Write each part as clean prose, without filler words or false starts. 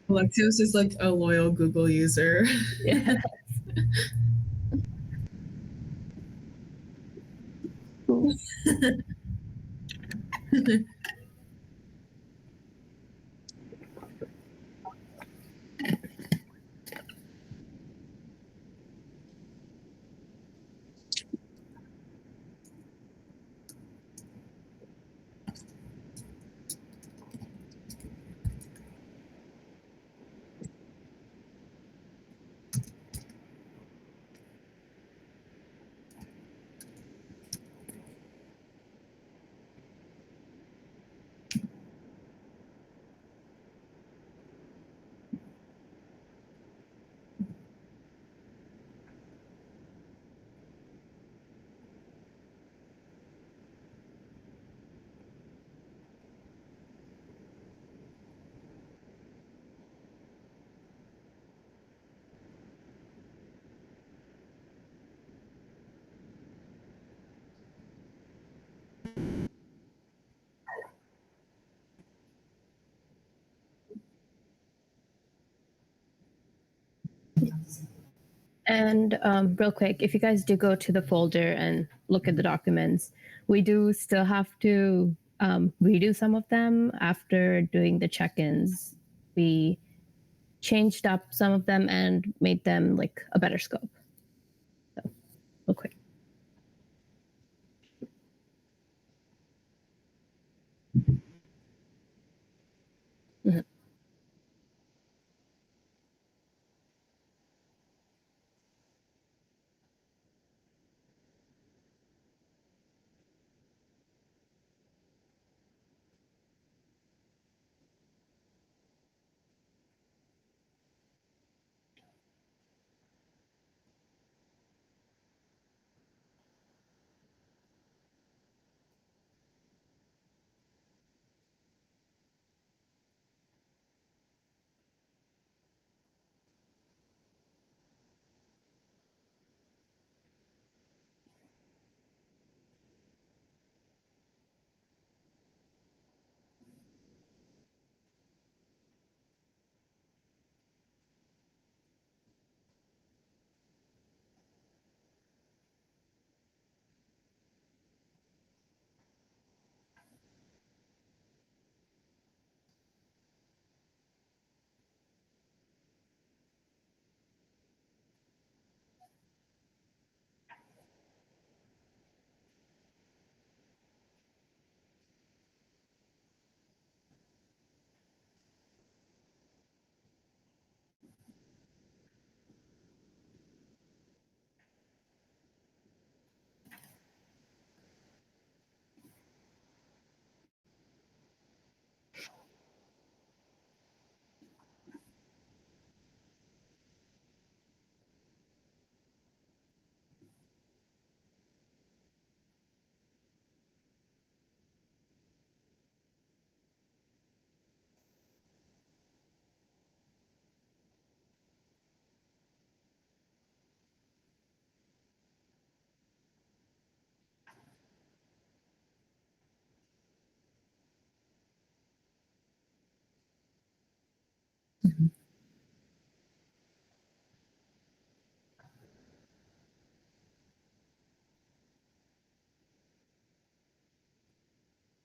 Alexio's just like a loyal Google user. Yeah. Cool. And real quick, if you guys do go to the folder and look at the documents, we do still have to redo some of them after doing the check-ins. We changed up some of them and made them like a better scope. So, real quick. Mm-hmm.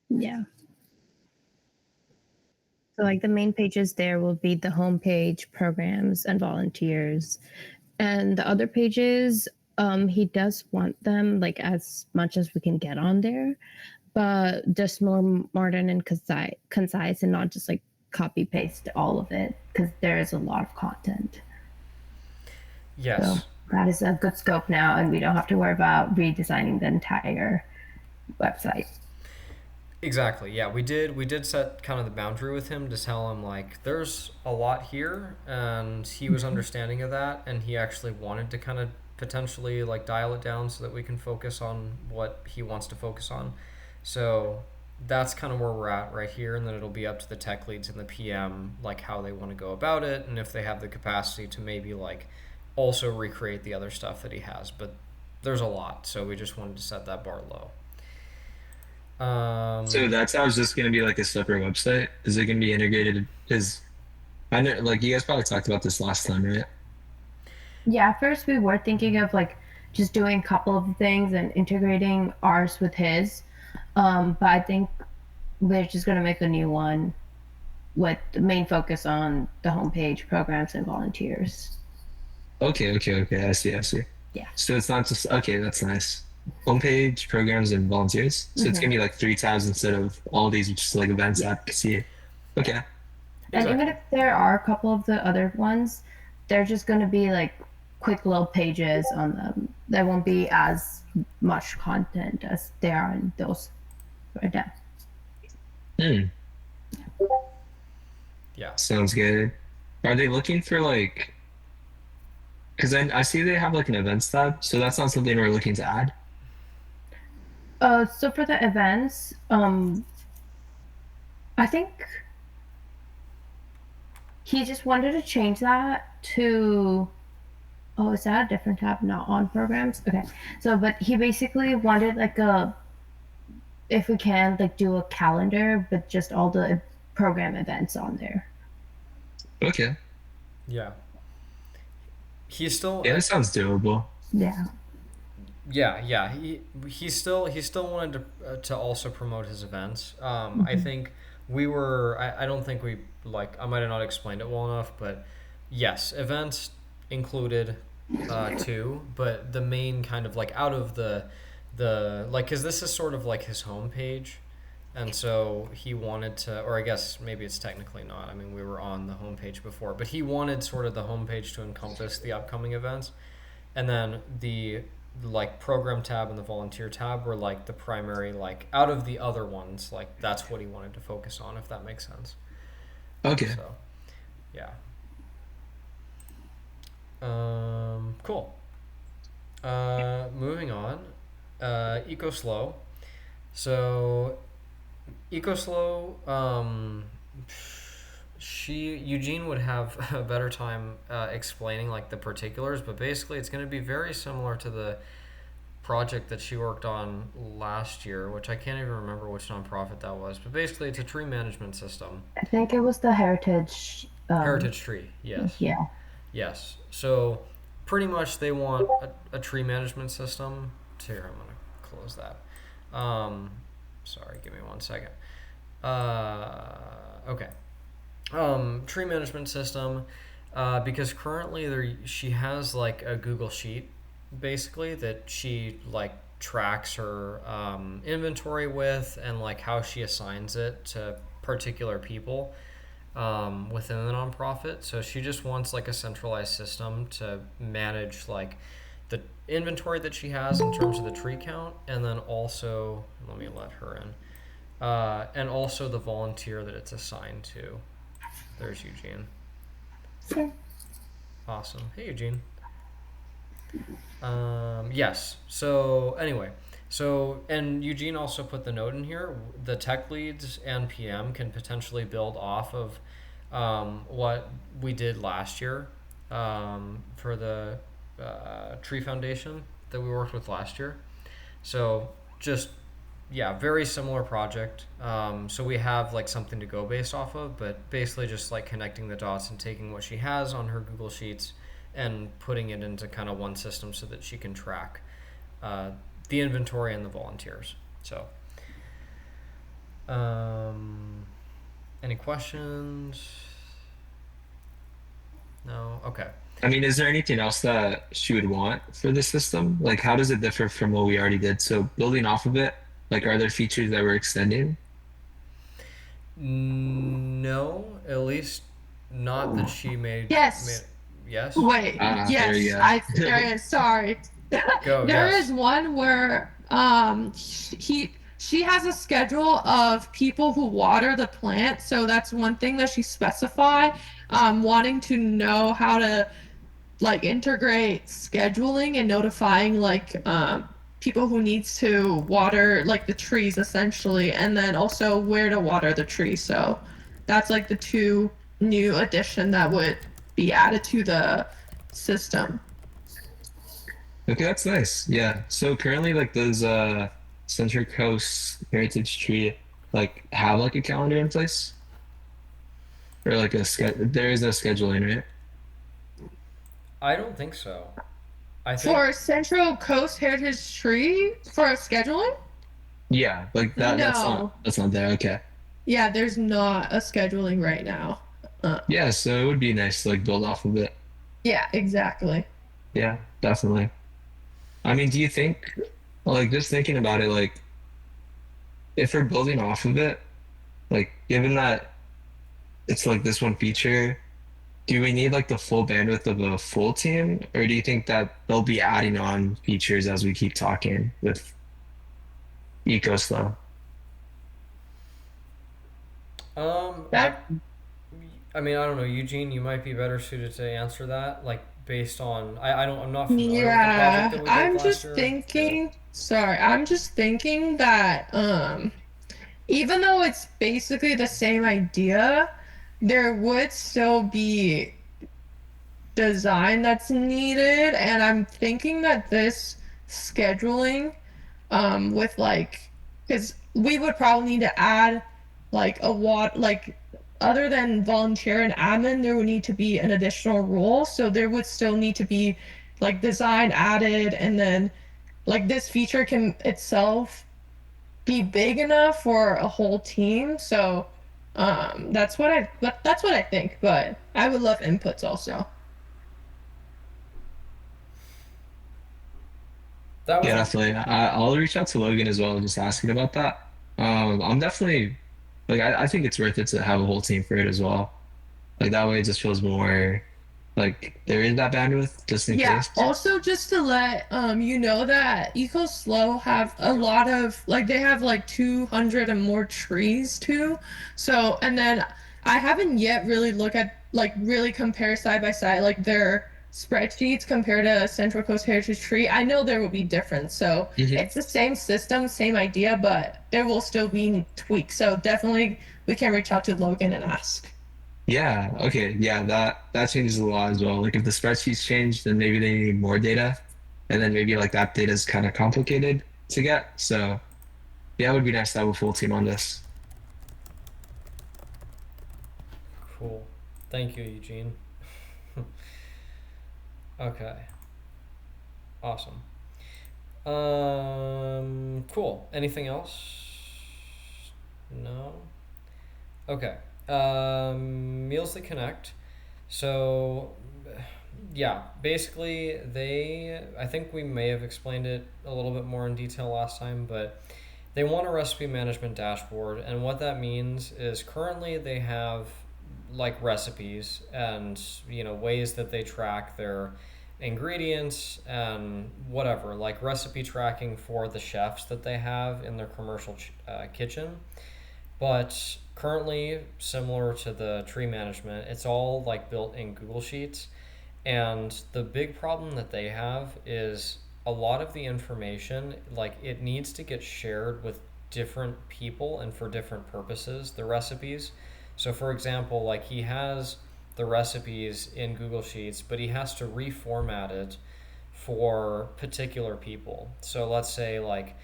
Yeah. So like the main pages there will be the home page, programs, and volunteers. And the other pages, he does want them like as much as we can get on there, but just more modern and concise and not just like copy paste all of it because there is a lot of content. Yes. So that is a good scope now, and we don't have to worry about redesigning the entire website. Exactly. Yeah, we did set kind of the boundary with him to tell him like there's a lot here, and he was understanding of that, and he actually wanted to kind of potentially like dial it down so that we can focus on what he wants to focus on. So that's kind of where we're at right here, and then it'll be up to the tech leads and the PM like how they want to go about it, and if they have the capacity to maybe like also recreate the other stuff that he has. But there's a lot, so we just wanted to set that bar low. So Um, that's how it's just gonna be like a separate website? Is it gonna be integrated? Because I know, like you guys probably talked about this last time, right? Yeah, at first we were thinking of like just doing a couple of things and integrating ours with his. But I think we're just gonna make a new one with the main focus on the homepage, programs, and volunteers. Okay. I see. Yeah. So it's not just okay. That's nice. Homepage, programs, and volunteers. So it's Hmm. gonna be like 3 tabs instead of all these, which is like events, advocacy. Yeah. Okay. And even exactly. if there are a couple of the other ones, they're just gonna be like quick little pages on them. There won't be as much content as there are in those right now. Hmm. Yeah. Sounds good. Are they looking for like? Because I see they have like an events tab, so that's not something we're looking to add. So for the events, I think he just wanted to change that to, oh, is that a different tab, not on programs? Okay. So, but he basically wanted like a, if we can, like do a calendar with just all the program events on there. Okay. Yeah. He's still, Yeah, that sounds doable. Yeah. yeah. He still wanted to also promote his events. I Hmm. think I don't think we like. I might have not explained it well enough, but yes, events included too. But the main kind of like out of the like, because this is sort of like his homepage. And so he wanted to, or I guess maybe it's technically not. I mean, we were on the homepage before, but he wanted sort of the homepage to encompass the upcoming events. And then the like program tab and the volunteer tab were like the primary, like out of the other ones, like that's what he wanted to focus on, if that makes sense. Okay. So, yeah. Cool. Moving on. EcoSlow. So EcoSlow, Eugene would have a better time explaining like the particulars, but basically it's going to be very similar to the project that she worked on last year, which I can't even remember which nonprofit that was. But basically, it's a tree management system. I think it was the heritage. Heritage tree, yes, Yeah. yes. So pretty much they want a tree management system. Here, I'm gonna close that. Sorry, give me 1 second. Okay. Tree management system, because currently she has like a Google sheet, basically that she like tracks her inventory with and like how she assigns it to particular people within the nonprofit. So she just wants like a centralized system to manage like the inventory that she has in terms of the tree count, and then also let me let her in. And also the volunteer that it's assigned to. There's Eugene. Sure. Awesome. Hey, Eugene. Yes. So anyway, and Eugene also put the note in here. The tech leads and PM can potentially build off of what we did last year for the tree foundation that we worked with last year. So just yeah, very similar project. So we have like something to go based off of, but basically just like connecting the dots and taking what she has on her Google Sheets and putting it into kind of one system so that she can track uh, the inventory and the volunteers. So, any questions? No? Okay. I mean, is there anything else that she would want for the system? Like, how does it differ from what we already did? So building off of it, like, are there features that we're extending? No, at least not that she made. Yes. Yes? Wait. Ah, there you Yes. go. There is. Sorry. Go, There is yes. one where she has a schedule of people who water the plant. So that's one thing that she specified. Wanting to know how to like integrate scheduling and notifying like people who needs to water like the trees essentially, and then also where to water the tree. So that's like the two new addition that would be added to the system. Okay, that's nice. Yeah. So currently, like those Central Coast Heritage Tree like have like a calendar in place or like a schedule? There is no scheduling, right? I don't think so. I think For Central Coast Heritage Tree for scheduling? Yeah, like that. No. That's not there. Okay. Yeah, there's not a scheduling right now. Uh, Yeah, so it would be nice to like build off of it. yeah, exactly. Yeah, definitely. I mean, do you think like just thinking about it, like if we're building off of it, like given that it's like this one feature, do we need like the full bandwidth of a full team, or do you think that they'll be adding on features as we keep talking with EcoSlow? um I That I mean, I don't know, Eugene, you might be better suited to answer that, like based on I'm not familiar with the project that yeah, we did I'm last just year. Yeah. thinking, sorry, I'm just thinking that even though it's basically the same idea, there would still be design that's needed, and I'm thinking that this scheduling with like because we would probably need to add like a like other than volunteer and admin there would need to be an additional role, so there would still need to be like design added, and then like this feature can itself be big enough for a whole team. So that's what I think, but I would love inputs also. That was Yeah, a definitely. I'll reach out to Logan as well, just asking about that. I'm definitely like I think it's worth it to have a whole team for it as well. Like that way it just feels more like there is that bandwidth just in Yeah, case. also just to let you know that Eco Slow have a lot of like they have like 200 and more trees too. So, and then I haven't yet really look at like really compare side by side like their spreadsheets compared to Central Coast Heritage Tree. I know there will be difference. So, Hmm. it's the same system, same idea, but there will still be tweaks. So, definitely we can reach out to Logan and ask. Yeah, okay. Yeah, that changes a lot as well. Like if the spreadsheets change, then maybe they need more data. And then maybe like that data is kind of complicated to get. So yeah, it would be nice to have a full team on this. cool. Thank you, Eugene. Okay. Awesome. Cool. Anything else? No. Okay. Meals that connect. So, yeah, basically, I think we may have explained it a little bit more in detail last time, but they want a recipe management dashboard. And what that means is currently they have like recipes and, ways that they track their ingredients and whatever, like recipe tracking for the chefs that they have in their commercial kitchen. But currently, similar to the tree management, it's all like built in Google Sheets. And the big problem that they have is a lot of the information, like it needs to get shared with different people and for different purposes, the recipes. So, for example, like he has the recipes in Google Sheets, but he has to reformat it for particular people. So let's say like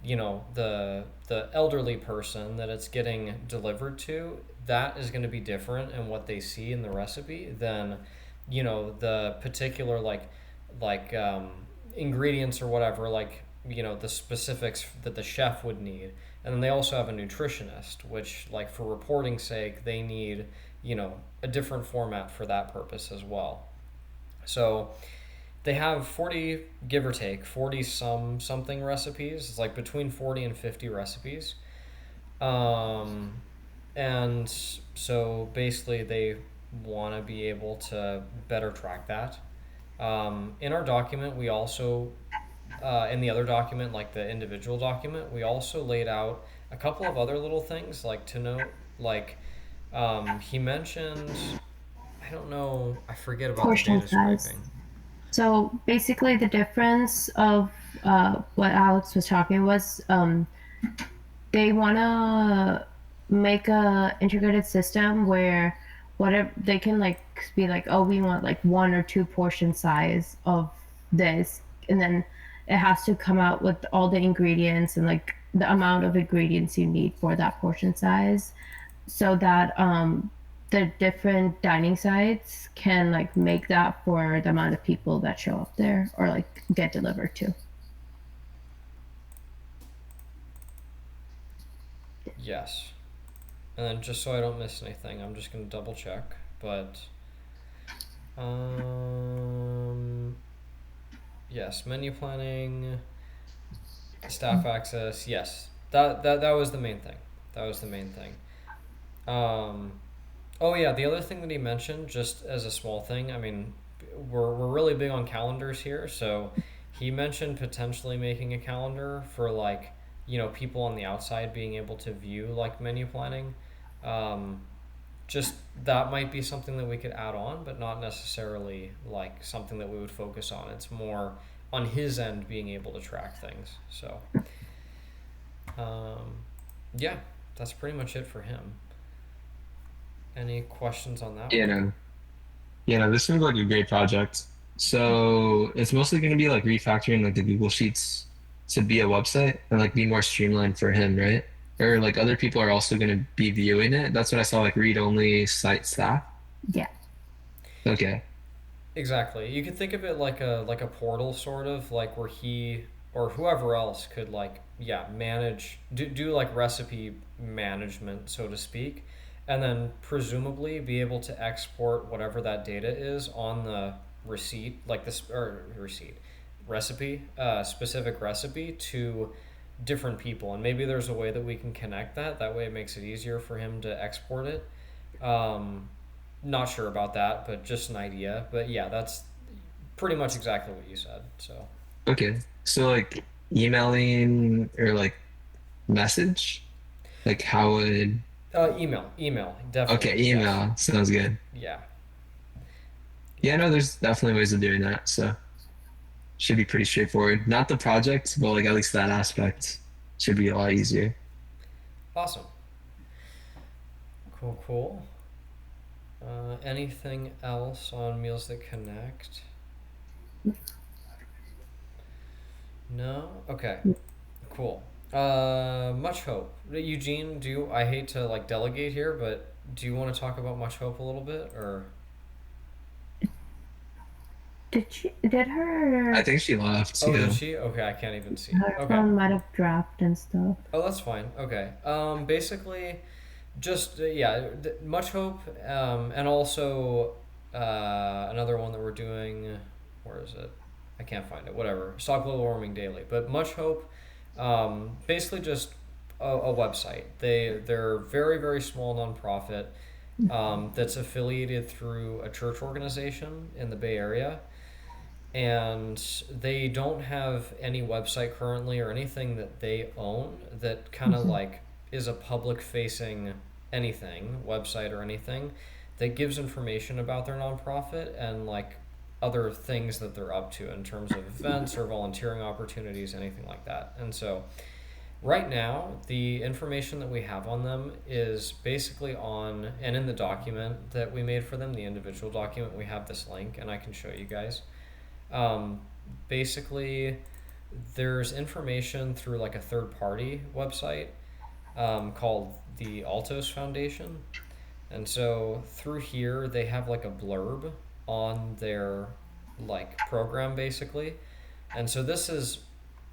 the elderly person that it's getting delivered to, that is going to be different in what they see in the recipe than the particular like ingredients or whatever, like the specifics that the chef would need. And then they also have a nutritionist, which like for reporting sake they need a different format for that purpose as well. So they have 40, give or take 40 something recipes. It's like between 40 and 50 recipes. um, and so basically they want to be able to better track that. In our document we also in the other document, like the individual document, we also laid out a couple of other little things like to note, like he mentioned, I don't know, I forget about the Portion data size. scraping. So basically, the difference of what Alex was talking was they want to make a integrated system where whatever they can like be like, oh, we want like one or two portion size of this, and then it has to come out with all the ingredients and like the amount of ingredients you need for that portion size, so that the different dining sites can like make that for the amount of people that show up there or like get delivered to. Yes. And then just so I don't miss anything, I'm just gonna double check. But um, yes, menu planning, staff access. Yes, that was the main thing. That was the main thing. Um, oh yeah, the other thing that he mentioned, just as a small thing. I mean, we're really big on calendars here, so he mentioned potentially making a calendar for like people on the outside being able to view like menu planning. Um, just that might be something that we could add on, but not necessarily like something that we would focus on. It's more on his end being able to track things. So, um, yeah, that's pretty much it for him. Any questions on that You one? know, this seems like a great project. So it's mostly going to be like refactoring like the Google Sheets to be a website and like be more streamlined for him, right? Or like other people are also going to be viewing it. That's what I saw, like read only site staff. Yeah. Okay. Exactly. You could think of it like a portal sort of like where he or whoever else could like manage do like recipe management so to speak, and then presumably be able to export whatever that data is on the receipt like this or receipt recipe specific recipe to different people, and maybe there's a way that we can connect that way it makes it easier for him to export it. um, Not sure about that, but just an idea. But yeah, that's pretty much exactly what you said. So, Okay. So like emailing or like message, like how would, email, definitely, okay, yes, email sounds good. yeah, Yeah, yeah, no, there's definitely ways of doing that. So should be pretty straightforward. Not the project, but like at least that aspect should be a lot easier. awesome, cool, cool. Anything else on Meals That Connect? No. Okay. Cool. Much Hope. Eugene, do you, I hate to like delegate here, but do you want to talk about Much Hope a little bit, or Did I her think she left. oh, did Yeah. she? Okay, I can't even see. her Okay. phone might have dropped and stuff? Oh, that's fine. Okay. Basically, just yeah, much hope, and also another one that we're doing. Where is it? I can't find it. Whatever. Stop global warming daily, but much hope. Basically, just a website. They're very small nonprofit that's affiliated through a church organization in the Bay Area, and they don't have any website currently or anything that they own that kind of Mhm. like is a public facing anything website or anything that gives information about their nonprofit and like other things that they're up to in terms of events or volunteering opportunities, anything like that. And so right now the information that we have on them is basically on, and in the document that we made for them, the individual document, we have this link and I can show you guys. um, Basically, there's information through like a third party website called the Altos Foundation. And so through here, they have like a blurb on their like program basically. And so this is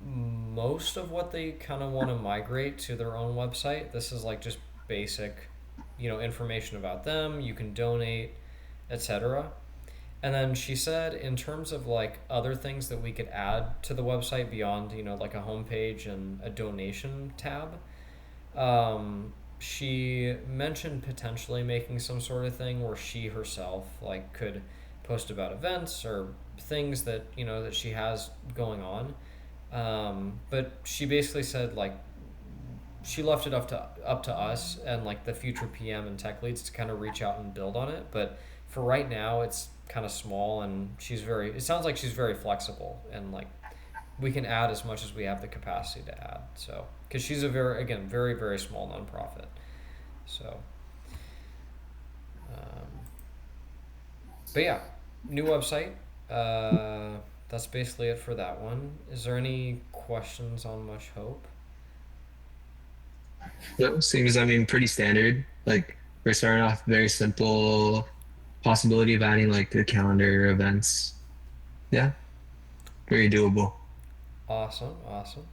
most of what they kind of want to migrate to their own website. This is like just basic, information about them. You can donate, etc. And then she said, in terms of like other things that we could add to the website beyond, like a homepage and a donation tab, she mentioned potentially making some sort of thing where she herself like could post about events or things that that she has going on. But she basically said like she left it up to us and like the future PM and tech leads to kind of reach out and build on it. But for right now, it's kind of small, and she's very. It sounds like she's very flexible, and like we can add as much as we have the capacity to add. So because she's a very small nonprofit. So, but yeah, new website. that's basically it for that one. Is there any questions on Much Hope? So seems, I mean, pretty standard. Like we're starting off very simple. Possibility of adding like the calendar events. Yeah, very doable. Awesome, awesome.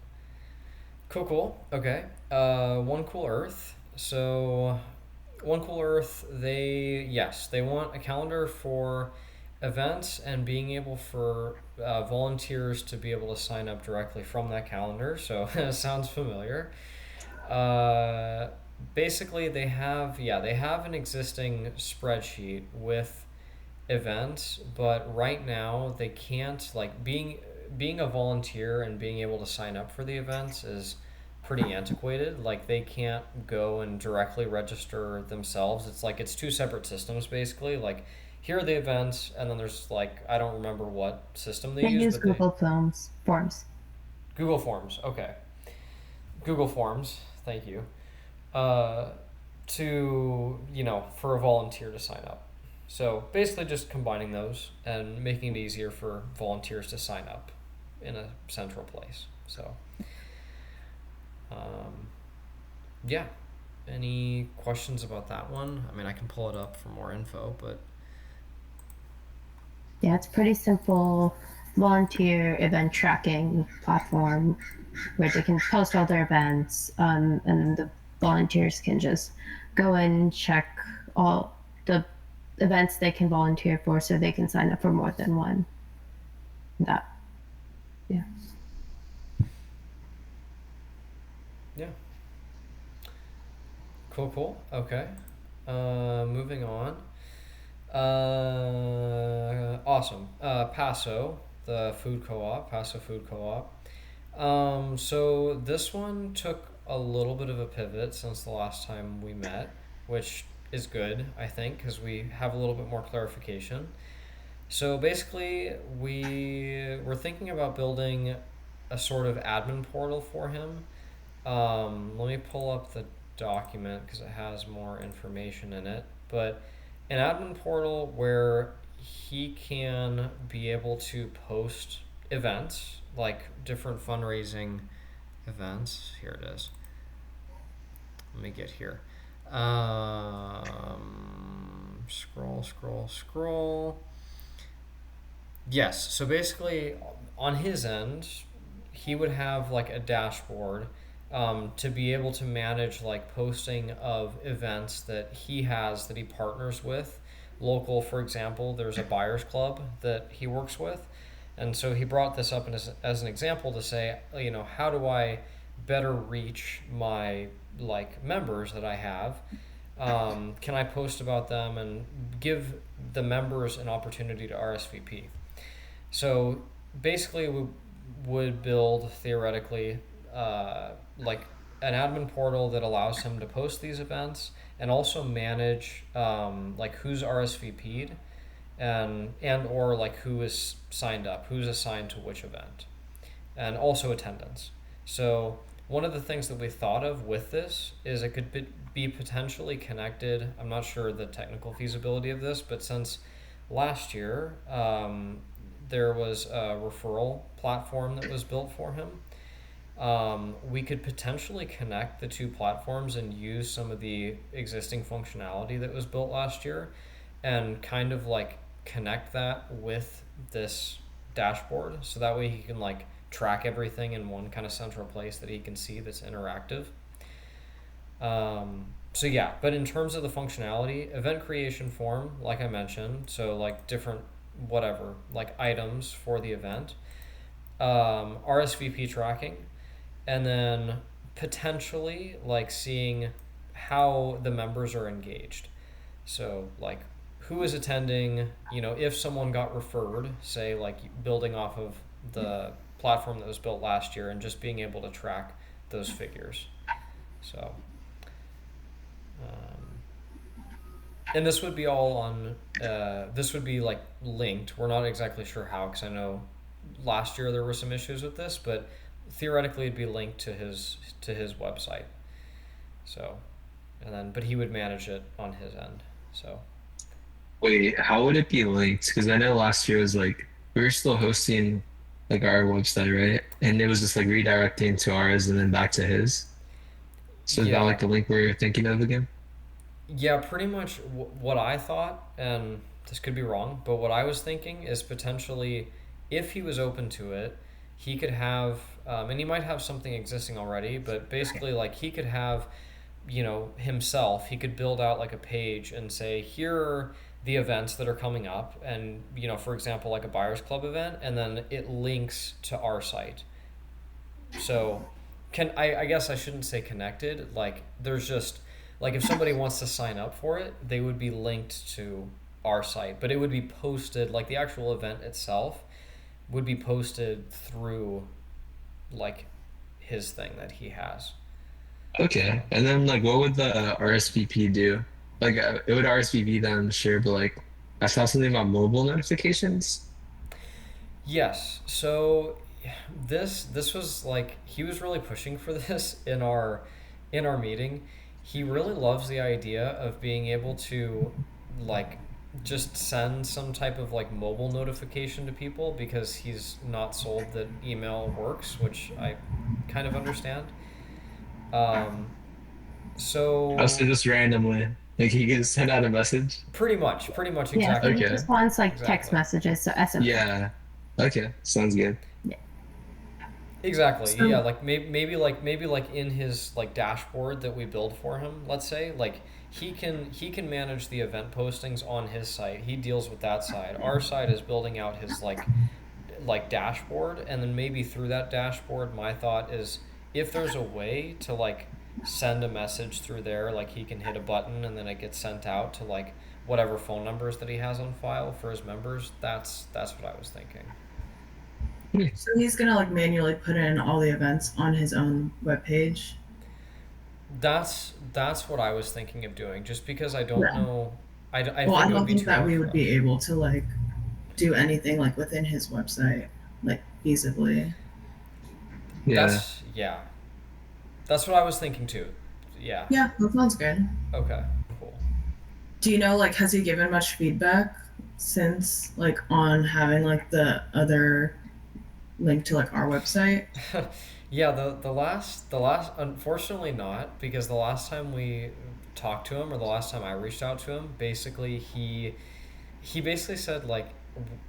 Cool, cool. Okay. One Cool Earth. So, One Cool Earth, they want a calendar for events and being able for volunteers to be able to sign up directly from that calendar. So, it sounds familiar. Uh, Basically, they have an existing spreadsheet with events, but right now they can't like being a volunteer and being able to sign up for the events is pretty antiquated. Like they can't go and directly register themselves. It's like it's two separate systems basically. Like here are the events, and then there's like I don't remember what system they They use, use but they Google Forms. Google Forms. Okay, Google Forms. Thank you. Uh, to for a volunteer to sign up. So basically, just combining those and making it easier for volunteers to sign up in a central place. So, um, yeah. Any questions about that one? I mean, I can pull it up for more info, but Yeah, it's pretty simple volunteer event tracking platform where they can post all their events, and the volunteers can just go and check all the events they can volunteer for, so they can sign up for more than one. That, yeah. yeah. Cool, cool. Okay. Moving on. Awesome. Paso, the food co-op, Paso Food Co-op. So this one took a little bit of a pivot since the last time we met, which is good, I think, because we have a little bit more clarification. So basically, we were thinking about building a sort of admin portal for him. Let me pull up the document because it has more information in it. But an admin portal where he can be able to post events, like different fundraising events. Here it is. Let me get here. Scroll, scroll, scroll. Yes, so basically, on his end, he would have like a dashboard to be able to manage like posting of events that he has that he partners with. Local, for example, there's a buyers club that he works with. And so he brought this up as an example to say, how do I better reach my like members that I have? Can I post about them and give the members an opportunity to RSVP? So basically, we would build theoretically like an admin portal that allows him to post these events and also manage like who's RSVP'd and or like who is signed up, who's assigned to which event, and also attendance. So one of the things that we thought of with this is it could be potentially connected. I'm not sure the technical feasibility of this, but since last year there was a referral platform that was built for him. We could potentially connect the two platforms and use some of the existing functionality that was built last year and kind of like connect that with this dashboard so that way he can like track everything in one kind of central place that he can see that's interactive. So yeah, but in terms of the functionality, event creation form, like I mentioned, so like different whatever, like items for the event, RSVP tracking, and then potentially like seeing how the members are engaged. So like who is attending, if someone got referred, say like building off of the platform that was built last year and just being able to track those figures. So and this would be all on this would be like linked. We're not exactly sure how because I know last year there were some issues with this, but theoretically it'd be linked to his website. So and then but he would manage it on his end. So Wait, how would it be linked? Because I know last year was like we were still hosting like our website, right? And it was just like redirecting to ours and then back to his. So is that Yeah, like the link where you're thinking of again? yeah, pretty much what I thought, and this could be wrong, but what I was thinking is potentially if he was open to it, he could have, and he might have something existing already, but basically, like, he could have, himself, he could build out like a page and say, here are the events that are coming up, and, for example, like a buyers club event, and then it links to our site. So, I guess I shouldn't say connected. Like, there's just like if somebody wants to sign up for it, they would be linked to our site, but it would be posted like the actual event itself would be posted through like his thing that he has. Okay. So, And then like what would the RSVP do? Like it would RSVP them, sure, but like I saw something about mobile notifications. yes. So this was like he was really pushing for this in our meeting. He really loves the idea of being able to like just send some type of like mobile notification to people because he's not sold that email works, which I kind of understand. Um, Also so just randomly. Like he can send out a message. pretty much Yeah, so he exactly, Okay. just wants like text exactly. messages, so SMS. Yeah. Okay. Sounds good. Yeah. Exactly. Yeah, So like maybe like in his like dashboard that we build for him, let's say, like he can manage the event postings on his site. He deals with that side. Our side is building out his like dashboard, and then maybe through that dashboard my thought is if there's a way to like send a message through there, like he can hit a button and then it gets sent out to like whatever phone numbers that he has on file for his members. That's what I was thinking. Hmm. so he's gonna like manually put in all the events on his own webpage. That's what I was thinking of doing. Just because I don't Yeah. know, I Well, I think it would don't be think too that hard we for would them. be able to like do anything like within his website, like feasibly. Yeah. Yeah, that's what I was thinking too. Yeah. Yeah, that sounds good. Okay. Cool. Do you know like has he given much feedback since like on having like the other link to like our website? Yeah. The last unfortunately not because the last time we talked to him or the last time I reached out to him, basically he basically said like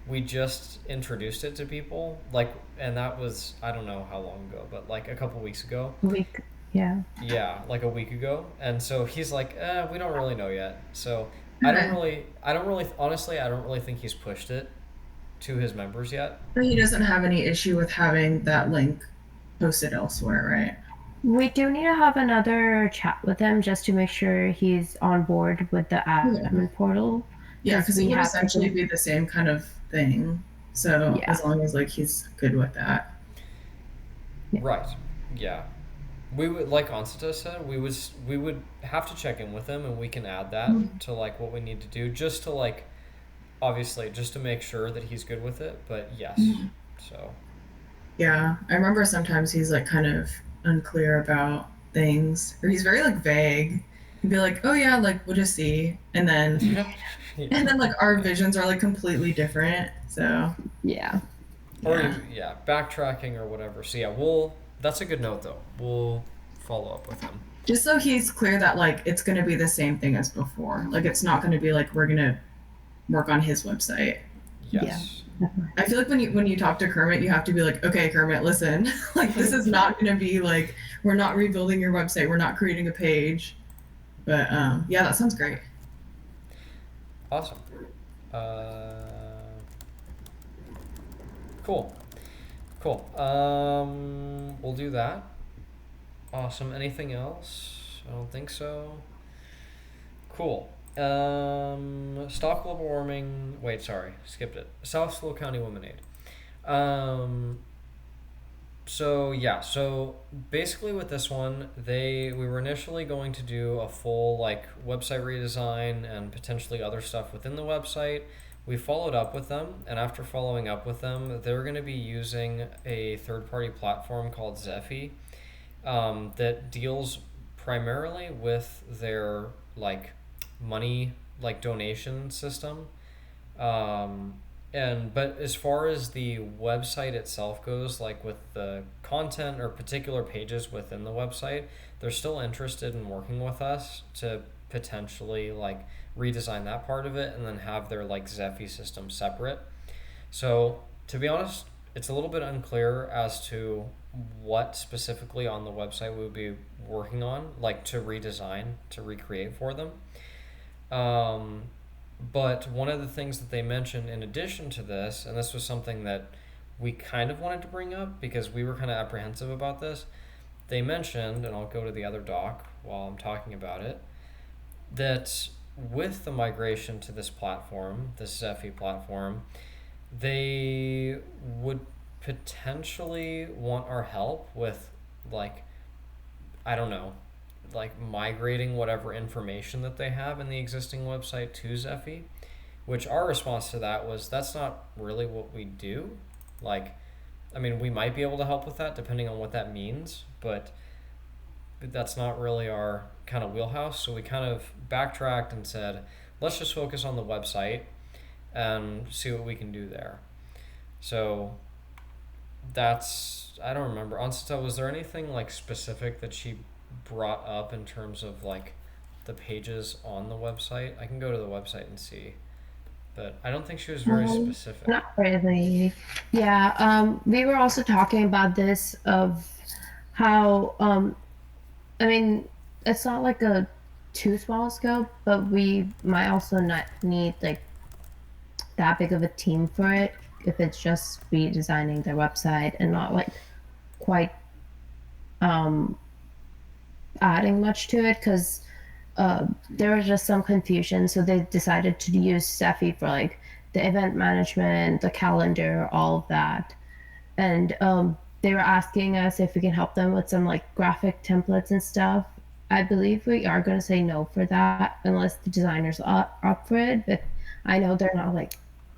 we just introduced it to people like and that was I don't know how long ago but like a couple weeks ago. Week. Yeah. Yeah, like a week ago. And so he's like, we don't really know yet. So Okay. honestly, I don't really think he's pushed it to his members yet. But he doesn't have any issue with having that link posted elsewhere, right? We do need to have another chat with him just to make sure he's on board with the Yeah. admin portal Yeah, because because it we would have essentially to. be the same kind of thing. So Yeah. as long as like he's good with that. Yeah. Right. Yeah. We would, like Ansita said, we would have to check in with him, and we can add that to like what we need to do, just to like obviously just to make sure that he's good with it. But yes, so Yeah, I remember sometimes he's like kind of unclear about things, or he's very like vague. He'd be like, "Oh yeah, like we'll just see," yeah, and then like our yeah. visions are like completely different. So Yeah. Or yeah, yeah, backtracking or whatever. So yeah, we'll. That's a good note though. We'll follow up with him. just so he's clear that like it's gonna be the same thing as before. Like it's not gonna be like we're gonna work on his website. Yeah. Yes. I feel like when you talk to Kermit, you have to be like, "Okay, Kermit, listen, like this is not gonna be like we're not rebuilding your website. We're not creating a page." But yeah, that sounds great. Awesome. Uh, cool. Cool. We'll do that. Awesome. Anything else? I don't think so. Cool. Stop global warming. Wait, sorry, skipped it. South Slow County Women Aid. So yeah, so basically with this one, we were initially going to do a full like website redesign and potentially other stuff within the website. We followed up with them, and after following up with them, they're going to be using a third-party platform called Zephy that deals primarily with their like money like donation system. Um, And but as far as the website itself goes, like with the content or particular pages within the website, they're still interested in working with us to potentially like redesign that part of it and then have their like Zephy system separate. So to be honest, it's a little bit unclear as to what specifically on the website we would be working on, like to redesign, to recreate for them. Um, but one of the things that they mentioned in addition to this, and this was something that we kind of wanted to bring up because we were kind of apprehensive about this, they mentioned, and I'll go to the other doc while I'm talking about it, that with the migration to this platform, this Zephy platform, they would potentially want our help with, like, I don't know, like migrating whatever information that they have in the existing website to Zephy, which our response to that was that's not really what we do. Like, I mean, we might be able to help with that depending on what that means, but that's not really our kind of wheelhouse. So we kind of backtracked and said, let's just focus on the website and see what we can do there. So that's, I don't remember. Ansita, was there anything like specific that she brought up in terms of like the pages on the website? I can go to the website and see, but I don't think she was very Um, specific. Not really. Yeah, we were also talking about this of how I mean, it's not like a too small scope, but we might also not need like that big of a team for it if it's just redesigning their website and not like quite um adding much to it because there was just some confusion. So they decided to use Steffi for like the event management, the calendar, all of that. And they were asking us if we can help them with some like graphic templates and stuff. I believe we are going to say no for that unless the designers are up for it. But I know they're not like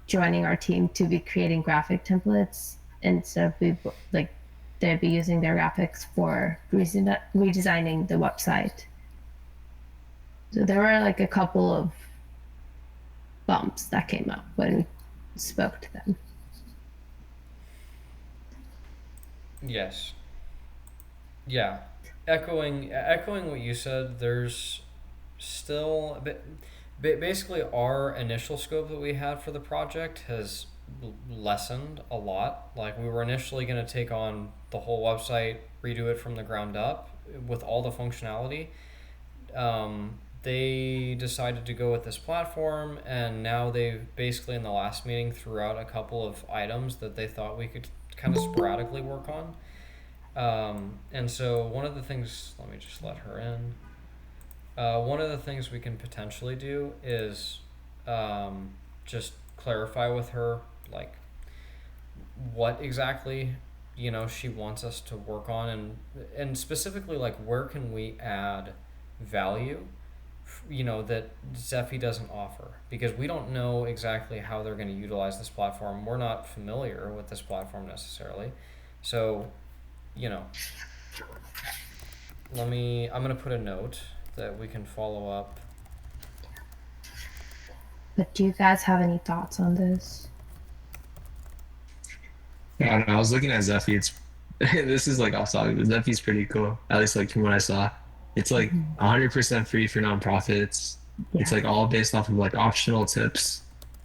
joining our team to be creating graphic templates. Instead of we like they'd be using their graphics for redesigning the website. So there were like a couple of bumps that came up when we spoke to them. Yes. Yeah. Echoing what you said, there's still a bit, basically our initial scope that we had for the project has lessened a lot. Like we were initially going to take on the whole website, redo it from the ground up with all the functionality. They decided to go with this platform, and now they basically in the last meeting threw out a couple of items that they thought we could kind of sporadically work on. And so one of the things, let me just let her in. One of the things we can potentially do is just clarify with her, like, what exactly she wants us to work on, and specifically like where can we add value, that Zephy doesn't offer, because we don't know exactly how they're going to utilize this platform. We're not familiar with this platform necessarily, so you know I'm going to put a note that we can follow up. But do you guys have any thoughts on this? Yeah, I don't know. I was looking at Zephy. It's this is like off topic, but Zephy's pretty cool. At least like from what I saw. It's like Mhm. 100% free for nonprofits. It's Yeah. like all based off of like optional tips.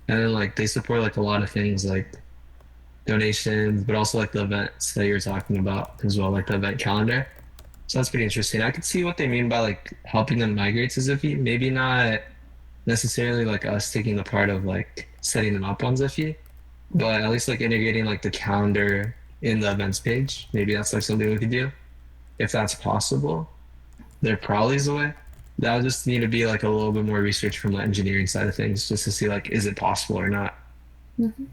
And then like they support like a lot of things like donations, but also like the events that you're talking about as well, like the event calendar. So that's pretty interesting. I could see what they mean by like helping them migrate to Ziphy. Maybe not necessarily like us taking the part of like setting them up on Ziphy, but at least like integrating like the calendar in the events page. Maybe that's like something we could do if that's possible. There probably is a way. That would just need to be like a little bit more research from the engineering side of things, just to see like is it possible or not. Mhm.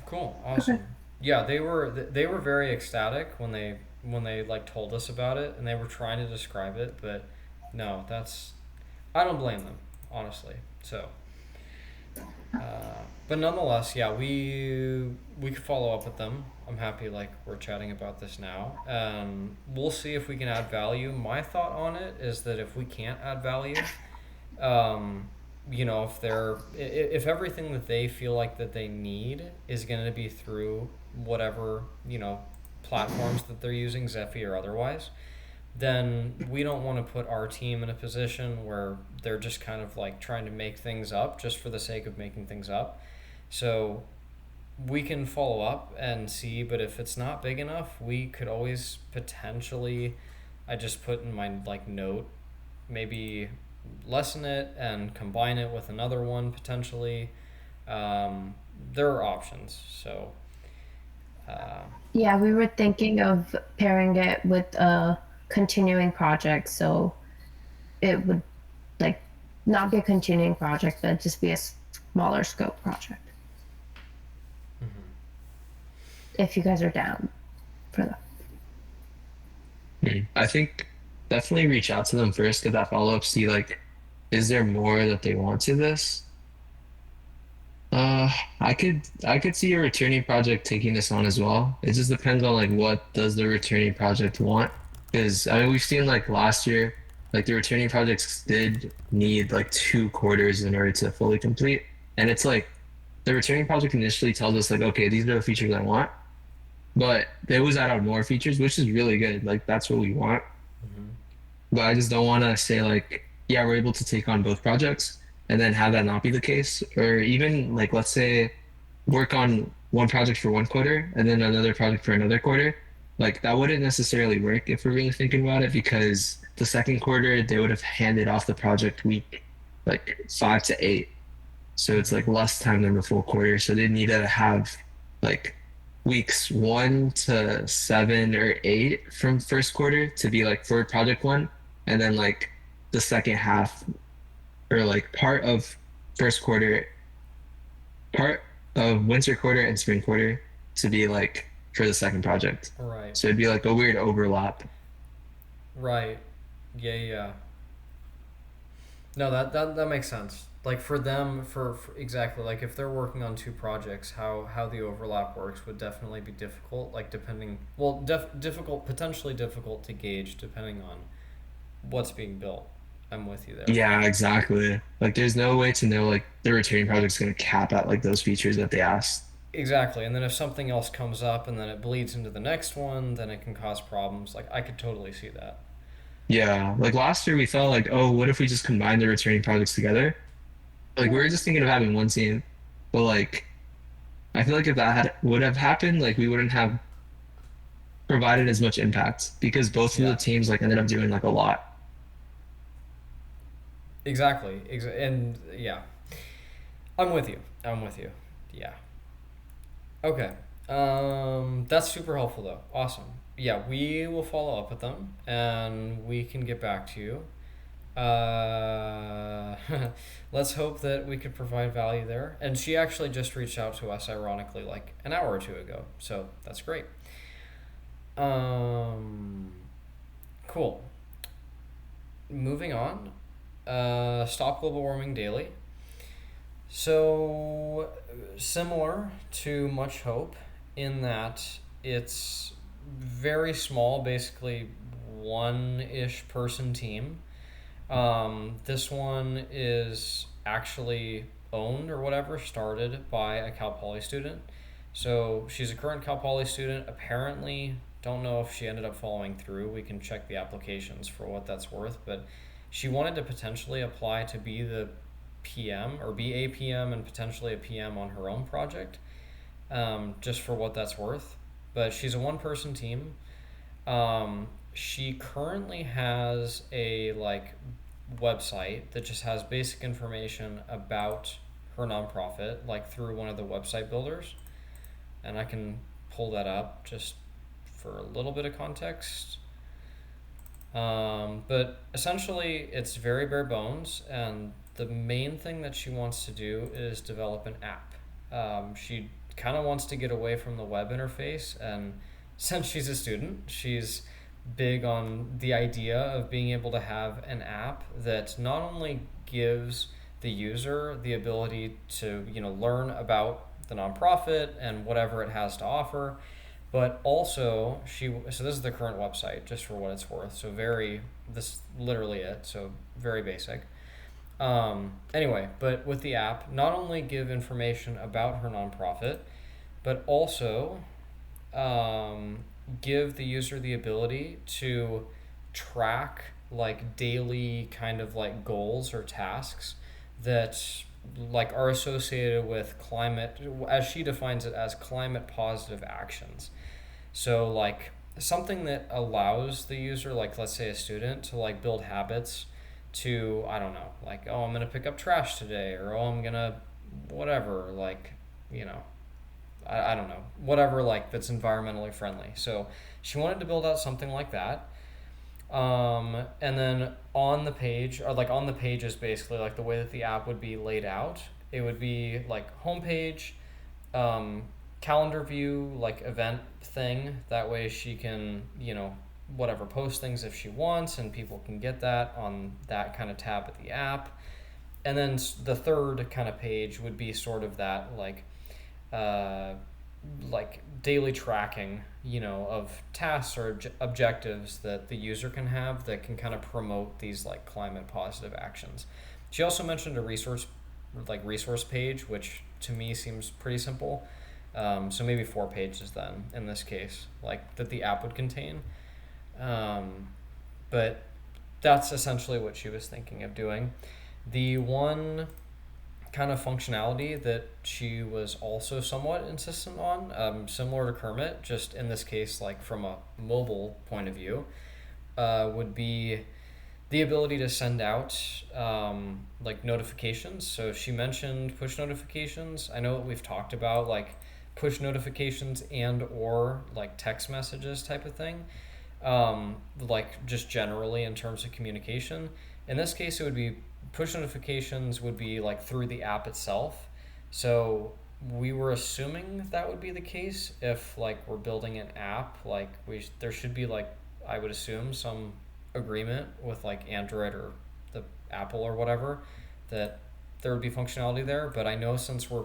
Cool, Okay. awesome. Yeah, they were very ecstatic when they like told us about it, and they were trying to describe it, but no, that's, I don't blame them, honestly. So, but nonetheless, yeah, we could follow up with them. I'm happy like we're chatting about this now. We'll see if we can add value. My thought on it is that if we can't add value, um, if if everything that they feel like that they need is going to be through whatever platforms that they're using, Zephy or otherwise, then we don't want to put our team in a position where they're just kind of like trying to make things up just for the sake of making things up. So we can follow up and see, but if it's not big enough, we could always potentially, I just put in my like note, maybe lessen it and combine it with another one potentially. Um, there are options. So, uh, Yeah, we were thinking of pairing it with a continuing project, so it would like not be a continuing project, but just be a smaller scope project. If you guys are down for that. I think definitely reach out to them first, get that follow up, see like, is there more that they want to this? Uh, I could see a returning project taking this on as well. It just depends on like what does the returning project want. Because I mean we've seen like last year, like the returning projects did need like 2 quarters in order to fully complete. And it's like the returning project initially tells us like, okay, these are the features I want, but they always add on more features, which is really good. Like that's what we want. But I just don't want to say like, yeah, we're able to take on both projects and then have that not be the case. Or even like, let's say work on one project for 1 quarter and then another project for another quarter. Like that wouldn't necessarily work if we're really thinking about it because the second quarter they would have handed off the project week like 5 to 8. So it's like less time than the full quarter. So they need to have like weeks 1 to 7 or 8 from first quarter to be like for project one, and then like the second half or like first quarter, part of winter quarter and spring quarter to be like for the second project. right, So it'd be like a weird overlap. right, yeah, yeah. No, that makes sense. Like for them, for exactly like if they're working on two projects, how the overlap works would definitely be difficult. Like depending, well, difficult, potentially difficult to gauge depending on what's being built. I'm with you there. Yeah, exactly. Like there's no way to know like the returning project's gonna cap at like those features that they asked. Exactly, and then if something else comes up and then it bleeds into the next one, then it can cause problems. Like I could totally see that. Yeah, like last year we thought like, oh, what if we just combine the returning projects together? Like we were just thinking of having one team, but like I feel like if that would have happened, like we wouldn't have provided as much impact because both of the Yeah, teams like ended up doing like a lot. exactly. And yeah, I'm with you. I'm with you. Yeah. Okay. That's super helpful though. Awesome. Yeah, we will follow up with them and we can get back to you. Uh, let's hope that we could provide value there. And she actually just reached out to us, ironically, like an hour or two ago. So that's great. Um, cool. Moving on. Stop global warming daily. So, similar to Much Hope in that it's very small, basically one ish person team. This one is actually owned or whatever, started by a Cal Poly student. So she's a current Cal Poly student. Apparently, don't know if she ended up following through. We can check the applications for what that's worth, but she wanted to potentially apply to be the PM or be a PM and potentially a PM on her own project, just for what that's worth. But she's a one person team. She currently has a like website that just has basic information about her nonprofit, like through one of the website builders, and I can pull that up just for a little bit of context. But essentially, it's very bare bones, and the main thing that she wants to do is develop an app. She kind of wants to get away from the web interface, and since she's a student, she's big on the idea of being able to have an app that not only gives the user the ability to learn about the nonprofit and whatever it has to offer, but also so this is the current website just for what it's worth, so very this literally it, so very basic. Anyway, but with the app, not only give information about her nonprofit, but also um, give the user the ability to track like daily kind of like goals or tasks that like are associated with climate, as she defines it, as climate positive actions. So like something that allows the user, like let's say a student, to like build habits to, I don't know, like, oh, I'm gonna pick up trash today, or oh, I'm gonna whatever, like, you know, I don't know, whatever, like that's environmentally friendly. So she wanted to build out something like that. And then on the page, or like on the page is basically like the way that the app would be laid out. It would be like homepage, um, calendar view, like event thing. That way she can, you know, whatever, post things if she wants, and people can get that on that kind of tab of the app. And then the third kind of page would be sort of that uh, like daily tracking, you know, of tasks or objectives that the user can have that can kind of promote these like climate positive actions. She also mentioned a resource page, which to me seems pretty simple. So maybe 4 pages then in this case, like that the app would contain. Um, but that's essentially what she was thinking of doing. The one kind of functionality that she was also somewhat insistent on, similar to Kermit, just in this case, like from a mobile point of view, would be the ability to send out like notifications. So she mentioned push notifications. I know that we've talked about like push notifications and or like text messages type of thing, like just generally in terms of communication. In this case, it would be push notifications would be like through the app itself. So we were assuming that would be the case if like we're building an app, like there should be like, I would assume, some agreement with like Android or the Apple or whatever, that there would be functionality there. But I know since we're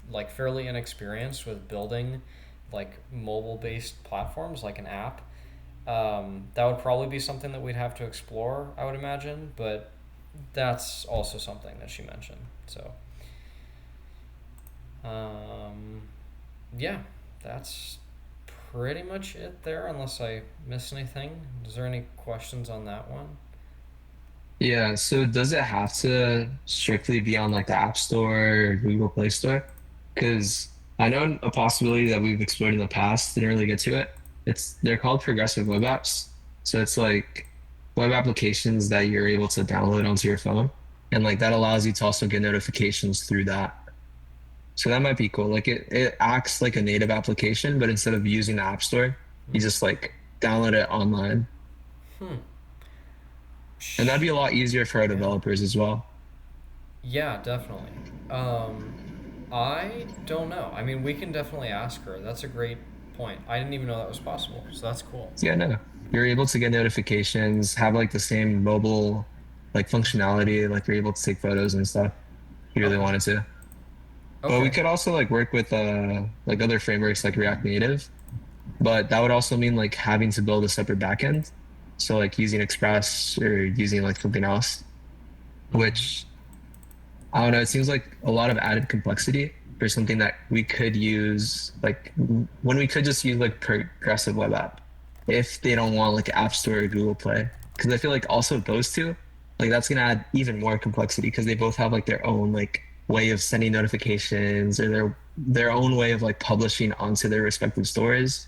like fairly inexperienced with building like mobile based platforms like an app, that would probably be something that we'd have to explore, I would imagine. But that's also something that she mentioned. So, um, yeah, that's pretty much it there, unless I missed anything. Is there any questions on that one? Yeah, so does it have to strictly be on like the App Store or Google Play Store? Because I know a possibility that we've explored in the past, didn't really get to it. They're called progressive web apps. So it's like web applications that you're able to download onto your phone. And like that allows you to also get notifications through that. So that might be cool. Like it acts like a native application, but instead of using the App Store, you Mm-hmm. just like download it online. Hmm. And that'd be a Sh- lot easier for our yeah. developers as well. Yeah, definitely. Um, I don't know. I mean, we can definitely ask her. That's a great point. I didn't even know that was possible. So that's cool. Yeah, no. You're able to get notifications, have like the same mobile like functionality, like you're able to take photos and stuff if you really Okay. wanted to. But we Okay. could also like work with like other frameworks like React Native, but that would also mean like having to build a separate backend. So like using Express or using like something else, Mm-hmm. which I don't know, it seems like a lot of added complexity for something that we could use like when we could just use like progressive web app if they don't want like App Store or Google Play. Because I feel like also those two, like that's gonna add even more complexity because they both have like their own like way of sending notifications or their own way of like publishing onto their respective stores.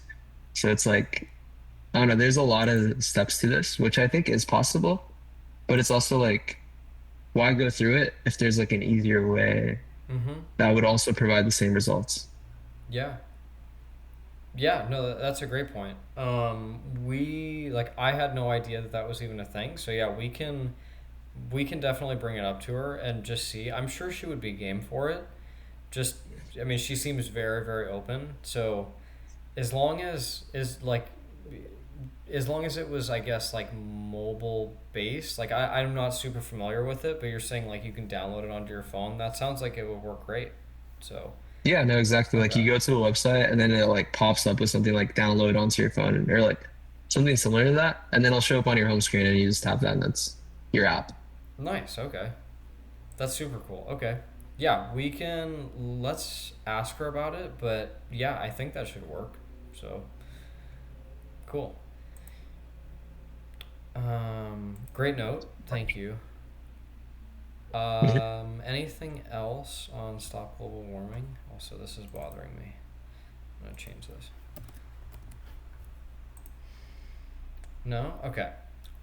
So it's like I don't know, there's a lot of steps to this, which I think is possible, but it's also like why go through it if there's like an easier way Mm-hmm. that would also provide the same results? Yeah. Yeah, no, that's a great point. We like I had no idea that that was even a thing. So yeah, we can definitely bring it up to her and just see. I'm sure she would be game for it. Just I mean, she seems very very open. So as long as it was, I guess, like mobile based, like I'm not super familiar with it, but you're saying like you can download it onto your phone. That sounds like it would work great. So Yeah, no, exactly. Like okay. you go to a website and then it like pops up with something like download onto your phone or like something similar to that. And then it'll show up on your home screen and you just tap that and that's your app. Nice. Okay. That's super cool. Okay. Yeah, we can, let's ask her about it, but yeah, I think that should work. So, cool. Great note. Thank you. Anything else on stop global warming? Also, this is bothering me. I'm gonna change this. No? Okay.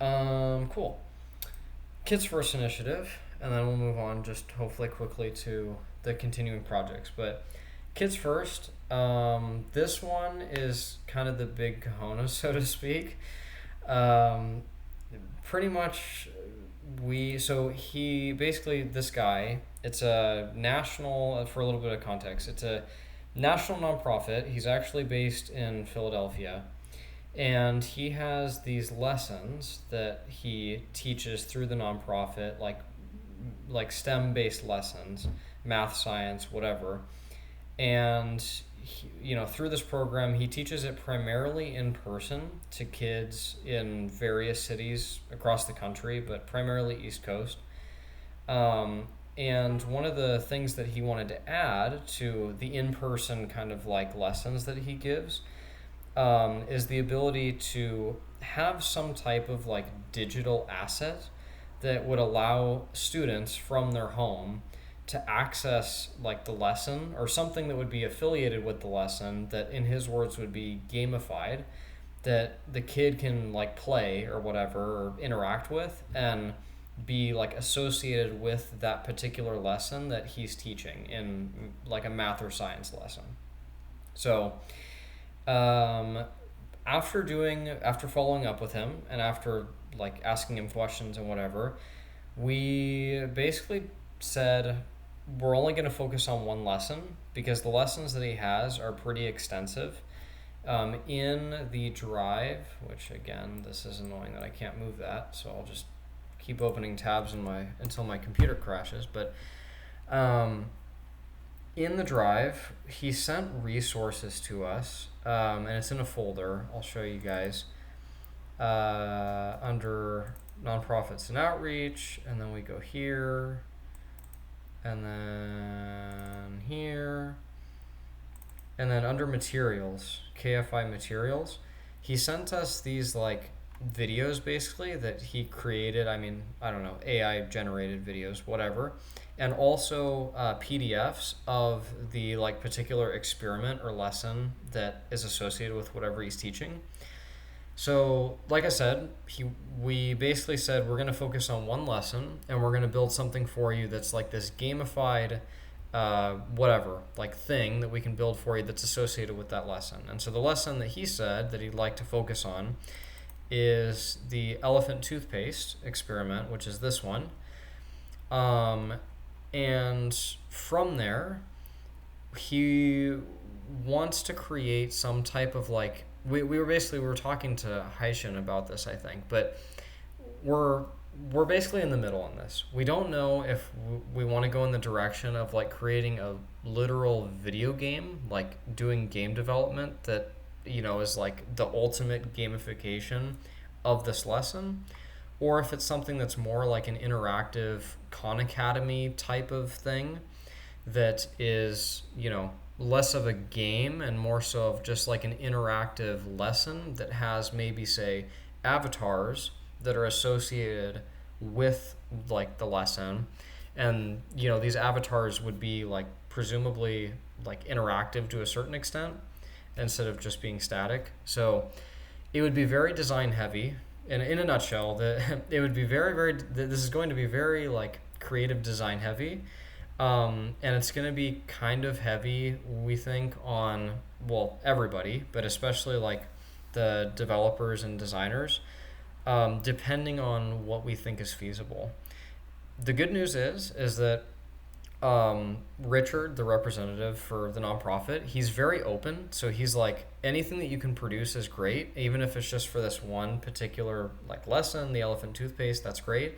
Cool. Kids First initiative, and then we'll move on just hopefully quickly to the continuing projects. But Kids First, this one is kind of the big kahuna, so to speak. Um, Pretty much, he basically, this guy, it's a national, for a little bit of context, it's a national nonprofit. He's actually based in Philadelphia, and he has these lessons that he teaches through the nonprofit, like STEM based lessons, math, science, whatever. And through this program, he teaches it primarily in person to kids in various cities across the country, but primarily East Coast. Um, and one of the things that he wanted to add to the in-person kind of like lessons that he gives, is the ability to have some type of like digital asset that would allow students from their home to access like the lesson or something that would be affiliated with the lesson that in his words would be gamified, that the kid can like play or whatever or interact with and be like associated with that particular lesson that he's teaching in like a math or science lesson. So um, after following up with him and after like asking him questions and whatever, we basically said we're only going to focus on one lesson because the lessons that he has are pretty extensive. In the drive, which again, this is annoying that I can't move that, so I'll just keep opening tabs until my computer crashes. But um, in the drive, he sent resources to us, and it's in a folder. I'll show you guys under nonprofits and outreach, and then we go here, and then here, and then under materials, KFI materials, he sent us these like videos basically that he created. I mean, I don't know, AI generated videos, whatever, and also PDFs of the like particular experiment or lesson that is associated with whatever he's teaching. So, like I said, we basically said we're going to focus on one lesson and we're going to build something for you that's like this gamified, whatever, like thing that we can build for you that's associated with that lesson. And so the lesson that he said that he'd like to focus on is the elephant toothpaste experiment, which is this one. And from there, he wants to create some type of like we were talking to Haishin about this, I think, but we're basically in the middle on this. We don't know if we want to go in the direction of like creating a literal video game, like doing game development that is like the ultimate gamification of this lesson, or if it's something that's more like an interactive Khan Academy type of thing that is, less of a game and more so of just like an interactive lesson that has maybe say avatars that are associated with like the lesson, and these avatars would be like presumably like interactive to a certain extent instead of just being static. So it would be very design heavy, and in a nutshell, it would be very this is going to be very like creative design heavy. And it's going to be kind of heavy, we think, on, well, everybody, but especially like the developers and designers, depending on what we think is feasible. The good news is that Richard, the representative for the nonprofit, he's very open. So he's like, anything that you can produce is great, even if it's just for this one particular like lesson, the elephant toothpaste, that's great.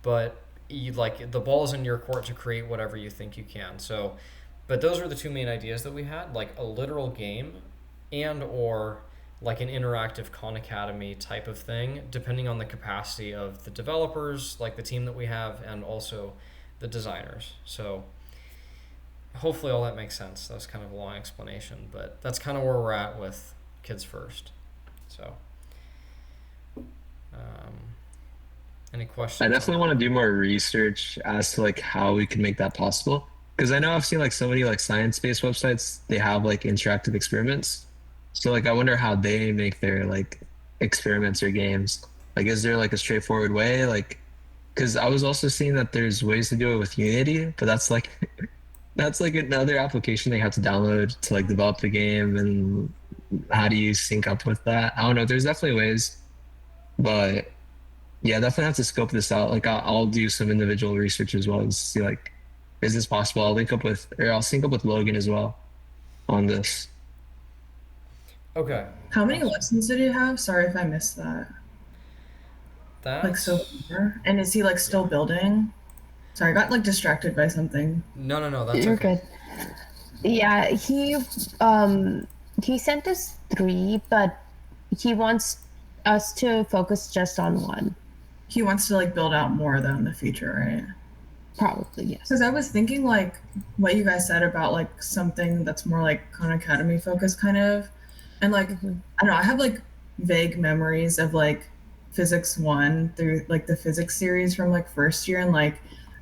But the ball's in your court to create whatever you think you can. So, but those are the two main ideas that we had, like a literal game and or like an interactive Khan Academy type of thing, depending on the capacity of the developers, like the team that we have, and also the designers. So hopefully all that makes sense. That was kind of a long explanation, but that's kind of where we're at with Kids First. So, um, any I questions on definitely that? want to do more research as to like how we can make that possible. Because I know I've seen like so many like science-based websites, they have like interactive experiments. So like I wonder how they make their like experiments or games. Like is there like a straightforward way? Like because I was also seeing that there's ways to do it with Unity, but that's like that's like another application they have to download to like develop the game and how do you sync up with that? I don't know. There's definitely ways, but yeah, definitely have to scope this out. Like I'll do some individual research as well and see like, is this possible? I'll link up with, or I'll sync up with Logan as well on this. Okay. How many Awesome. lessons did he have? Sorry if I missed that. Like so That's far. And is he like yeah. still building? Sorry, I got like distracted by something. No. That's You're okay. good. Yeah, he sent us 3, but he wants us to focus just on one. He wants to like build out more though in the future, right? Probably, yes. Because I was thinking like what you guys said about like something that's more like Khan Academy focused kind of. And like Mhm. I don't know, I have like vague memories of like physics one through like the physics series from like first year and like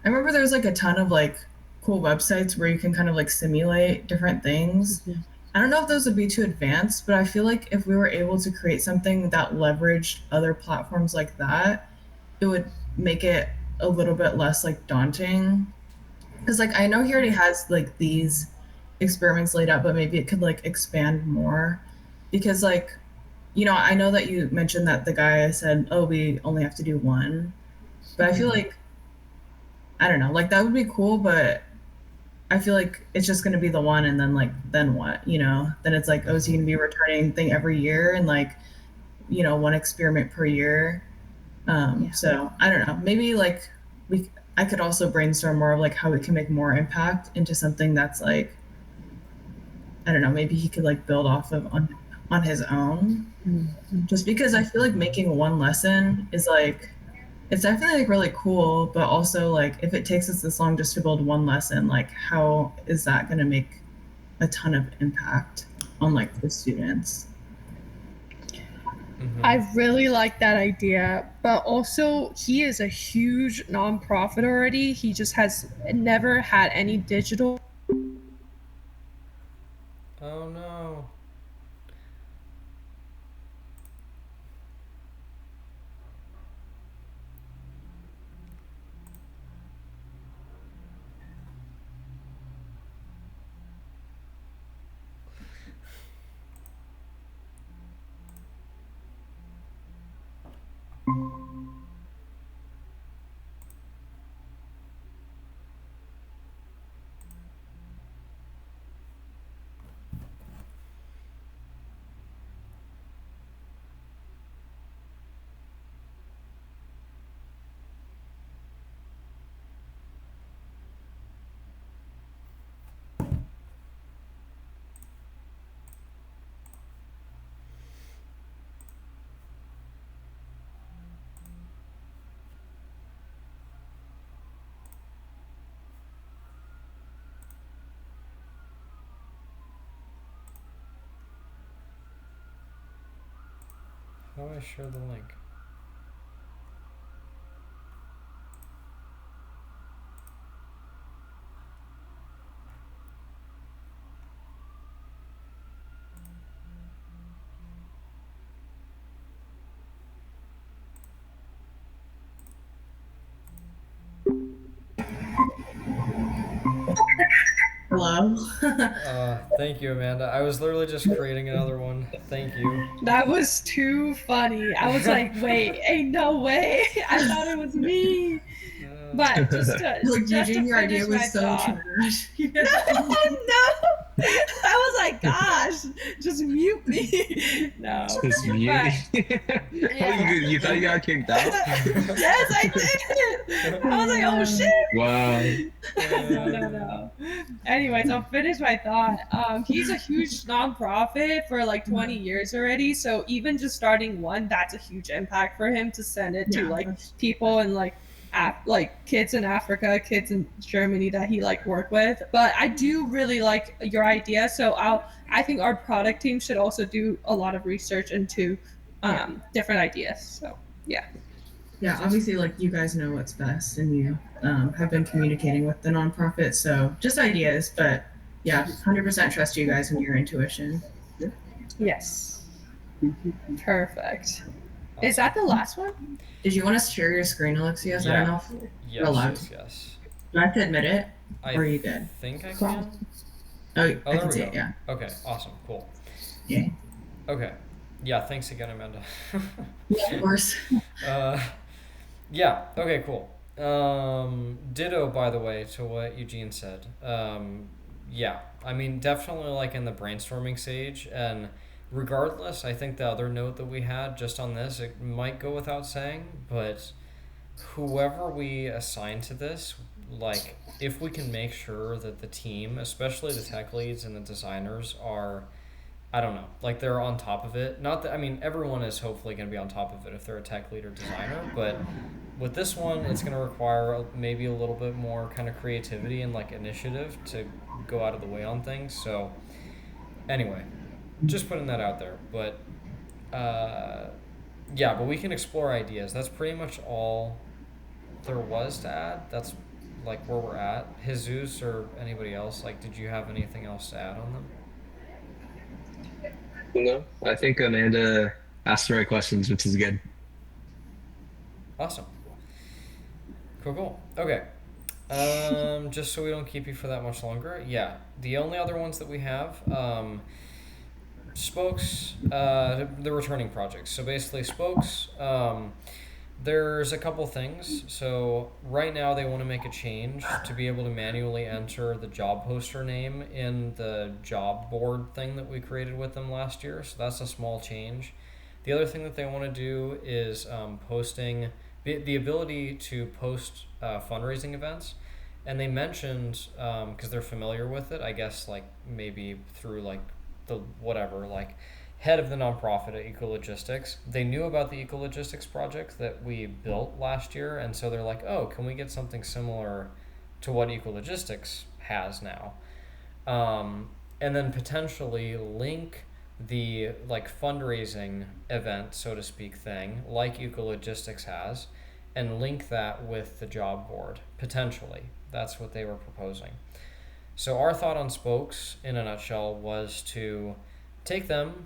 I remember there was like a ton of like cool websites where you can kind of like simulate different things. Mhm. I don't know if those would be too advanced, but I feel like if we were able to create something that leveraged other platforms like that, it would make it a little bit less like daunting. Because like I know he already has like these experiments laid out, but maybe it could like expand more. Because like, you know, I know that you mentioned that the guy said, "Oh, we only have to do one," but I feel Mhm. like I don't know, like that would be cool, but I feel like it's just gonna be the one, and then like then what, you know? Then it's like, oh, is he Hmm. gonna be returning thing every year, and like you know one experiment per year? Yeah. So I don't know. Maybe like we, I could also brainstorm more of like how we can make more impact into something that's like I don't know. Maybe he could like build off of on his own. Mhm. Just because I feel like making one lesson is like it's definitely like really cool, but also like if it takes us this long just to build one lesson, like how is that going to make a ton of impact on like the students? Hmm. I really like that idea, but also he is a huge nonprofit already. He just has never had any digital. Oh no. How do I share the link? Hello. Thank you, Amanda. I was literally just creating another one. Thank you. That was too funny. I was like, wait, ain't no way. I thought it was me. But Like just to Eugene, your idea finish my was so thought. trash. No. I was like, gosh, just mute me. No. Just But mute. Oh, yeah. you thought you got kicked out? Yes, I did. I was like, oh Wow. shit. No. Anyways, I'll finish my thought. He's a huge nonprofit for like 20 years already. So even just starting one, that's a huge impact for him to send it to Yeah, like that's people and like like kids in Africa, kids in Germany that he like worked with. But I do really like your idea. So I think our product team should also do a lot of research into Yeah. different ideas. So yeah. Yeah, obviously, like you guys know what's best, and you have been communicating with the nonprofit. So just ideas, but yeah, 100% trust you guys and your intuition. Yes. Perfect. Is Awesome. that the last one? Did you want to share your screen, Alexios? I don't know if you're Yes, allowed yes, to. yes. Do I have to admit it, I or are you good? think I Cool. can. Oh, Oh, I there can we see go. it. Yeah. Okay, awesome, cool. Yeah. Okay, yeah, thanks again, Amanda. Yeah, of course. uh, yeah, okay, cool. Ditto, by the way, to what Eugene said. Yeah, I mean, definitely like in the brainstorming stage, and regardless, I think the other note that we had just on this, it might go without saying, but whoever we assign to this, like, if we can make sure that the team, especially the tech leads and the designers, are, I don't know, like they're on top of it. Not that, I mean, everyone is hopefully going to be on top of it if they're a tech lead or designer, but with this one, it's going to require maybe a little bit more kind of creativity and like initiative to go out of the way on things. So, anyway, just putting that out there. But, uh, yeah, but we can explore ideas. That's pretty much all there was to add. That's like where we're at. Jesus or anybody else, like, did you have anything else to add on them? No, I think Amanda asked the right questions, which is good. Awesome. Cool, cool. Okay. Just so we don't keep you for that much longer, yeah. The only other ones that we have, spokes, the returning projects. So basically, spokes. There's a couple things. So right now they want to make a change to be able to manually enter the job poster name in the job board thing that we created with them last year. So that's a small change. The other thing that they want to do is posting the ability to post fundraising events. And they mentioned because they're familiar with it, I guess, like maybe through like the whatever, like head of the nonprofit at Ecologistics. They knew about the Ecologistics project that we built last year, and so they're like, "Oh, can we get something similar to what Ecologistics has now?" And then potentially link the like fundraising event, so to speak, thing like Ecologistics has, and link that with the job board potentially. That's what they were proposing. So our thought on spokes, in a nutshell, was to take them,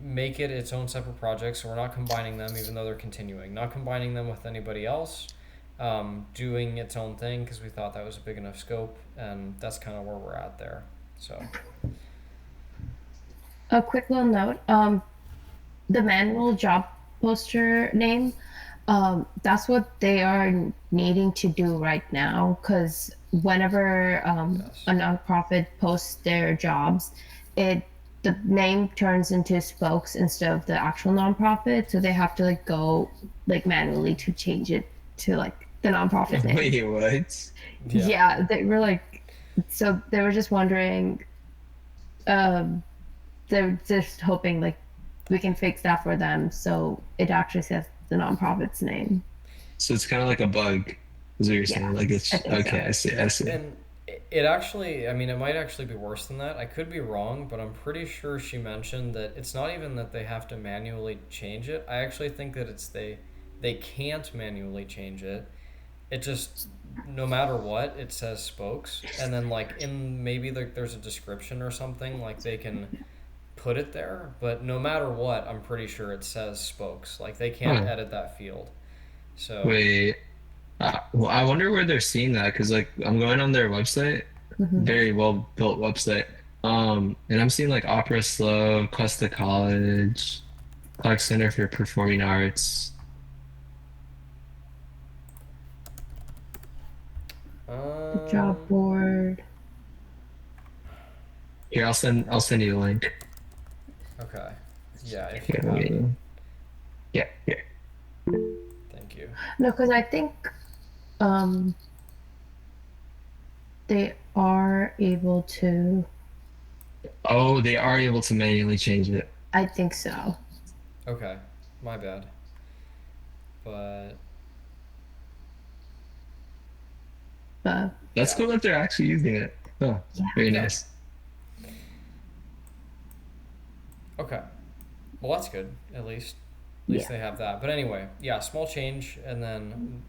make it its own separate project. So we're not combining them, even though they're continuing. Not combining them with anybody else. Doing its own thing because we thought that was a big enough scope, and that's kind of where we're at there. So A quick little note. The manual job poster name, that's what they are needing to do right now because whenever yes, a nonprofit posts their jobs, it the name turns into spokes instead of the actual nonprofit, so they have to like go like manually to change it to like the nonprofit name. Wait, what? yeah, Yeah, they were like, so they were just wondering, um, they're just hoping like we can fix that for them so it actually says the nonprofit's name. So it's kind of like a bug, is what you're Yeah, saying. Like I it's think okay. so. I see. I see. and it actually, I mean, it might actually be worse than that. I could be wrong, but I'm pretty sure she mentioned that it's not even that they have to manually change it. I actually think that it's they can't manually change it. It just, no matter what, it says spokes, and then like in maybe like there's a description or something like they can put it there, but no matter what, I'm pretty sure it says spokes. Like they can't Huh. edit that field. So Wait. Well, I wonder where they're seeing that because like I'm going on their website, Hmm. very well built website. And I'm seeing like Opera Slow, Cuesta College, Clark Center for Performing Arts. The job um board. Here, I'll send you the link. okay. Yeah, if you Here, have it. yeah, here. Thank you. No, because I think um, they are able to. Oh, they are able to manually change it. I think so. Okay. My bad. But But That's Yeah. cool that they're actually using it. Oh, yeah, very Yeah. nice. Okay. Well, that's good. At least yeah. they have that. But anyway, yeah, small change, and then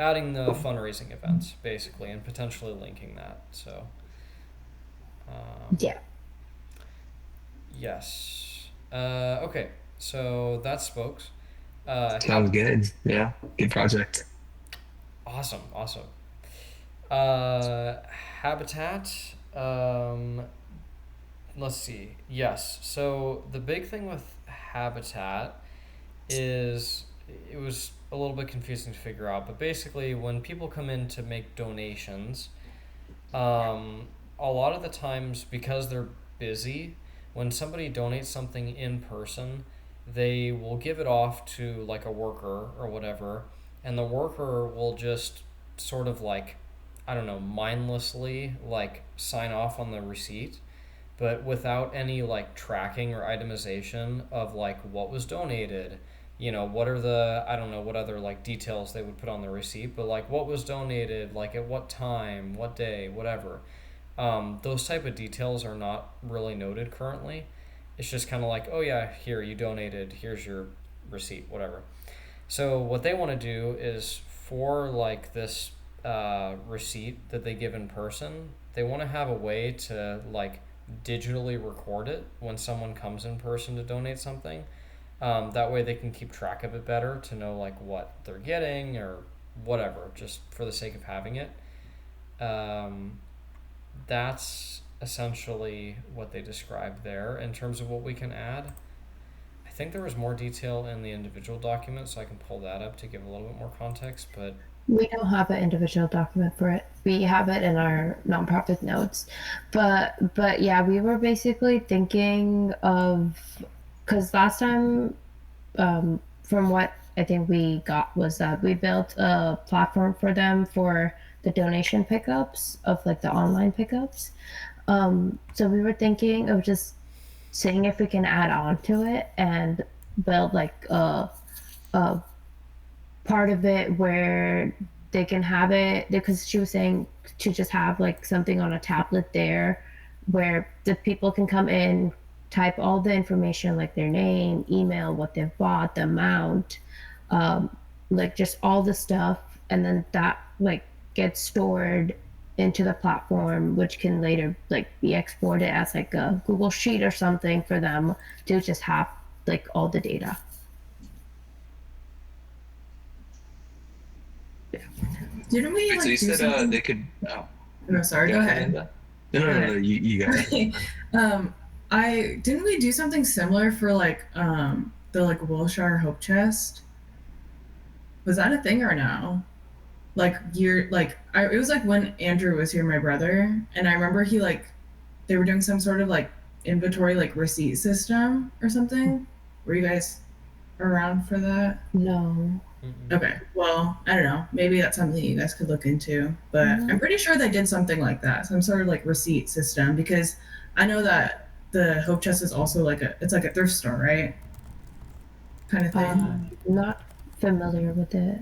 adding the fundraising events basically, and potentially linking that. So, Yeah. yes. Okay. So that's spokes. Sounds good. Yeah, good project. Awesome. Awesome. Habitat. Let's see. Yes. So the big thing with habitat is it was a little bit confusing to figure out, but basically when people come in to make donations, a lot of the times because they're busy, when somebody donates something in person, they will give it off to like a worker or whatever, and the worker will just sort of like, I don't know, mindlessly like sign off on the receipt, but without any like tracking or itemization of like what was donated. What are the, I don't know what other like details they would put on the receipt, but like what was donated, like at what time, what day, whatever. Those type of details are not really noted currently. It's just kind of like, oh yeah, here you donated, here's your receipt, whatever. So what they want to do is for like this receipt that they give in person, they want to have a way to like digitally record it when someone comes in person to donate something. That way they can keep track of it better to know like what they're getting or whatever, just for the sake of having it. Um, that's essentially what they described there in terms of what we can add. I think there was more detail in the individual document, so I can pull that up to give a little bit more context. But We don't have an individual document for it. We have it in our nonprofit notes. But yeah, we were basically thinking of, because last time, from what I think we got was that we built a platform for them for the donation pickups of like the online pickups. So we were thinking of just seeing if we can add on to it and build like a part of it where they can have it, because she was saying to just have like something on a tablet there where the people can come in, type all the information like their name, email, what they've bought, the amount, um, like just all the stuff, and then that like gets stored into the platform, which can later like be exported as like a Google Sheet or something for them to just have like all the data. Didn't we Wait, so like you do said something? they could. Oh, No, sorry. go Go ahead, ahead. Linda. No, no, Go no, no. ahead. You got it. Okay. I didn't we do something similar for like the like Wilshire Hope Chest? Was that a thing or no? Like year like it was like when Andrew was here, my brother, and I remember he like they were doing some sort of like inventory like receipt system or something. Were you guys around for that? No. mm-mm. Okay. Well, I don't know. Maybe that's something you guys could look into. But No. I'm pretty sure they did something like that, some sort of like receipt system, because I know that the Hope Chest is also like it's like a thrift store, right? Kind of thing. Not familiar with it.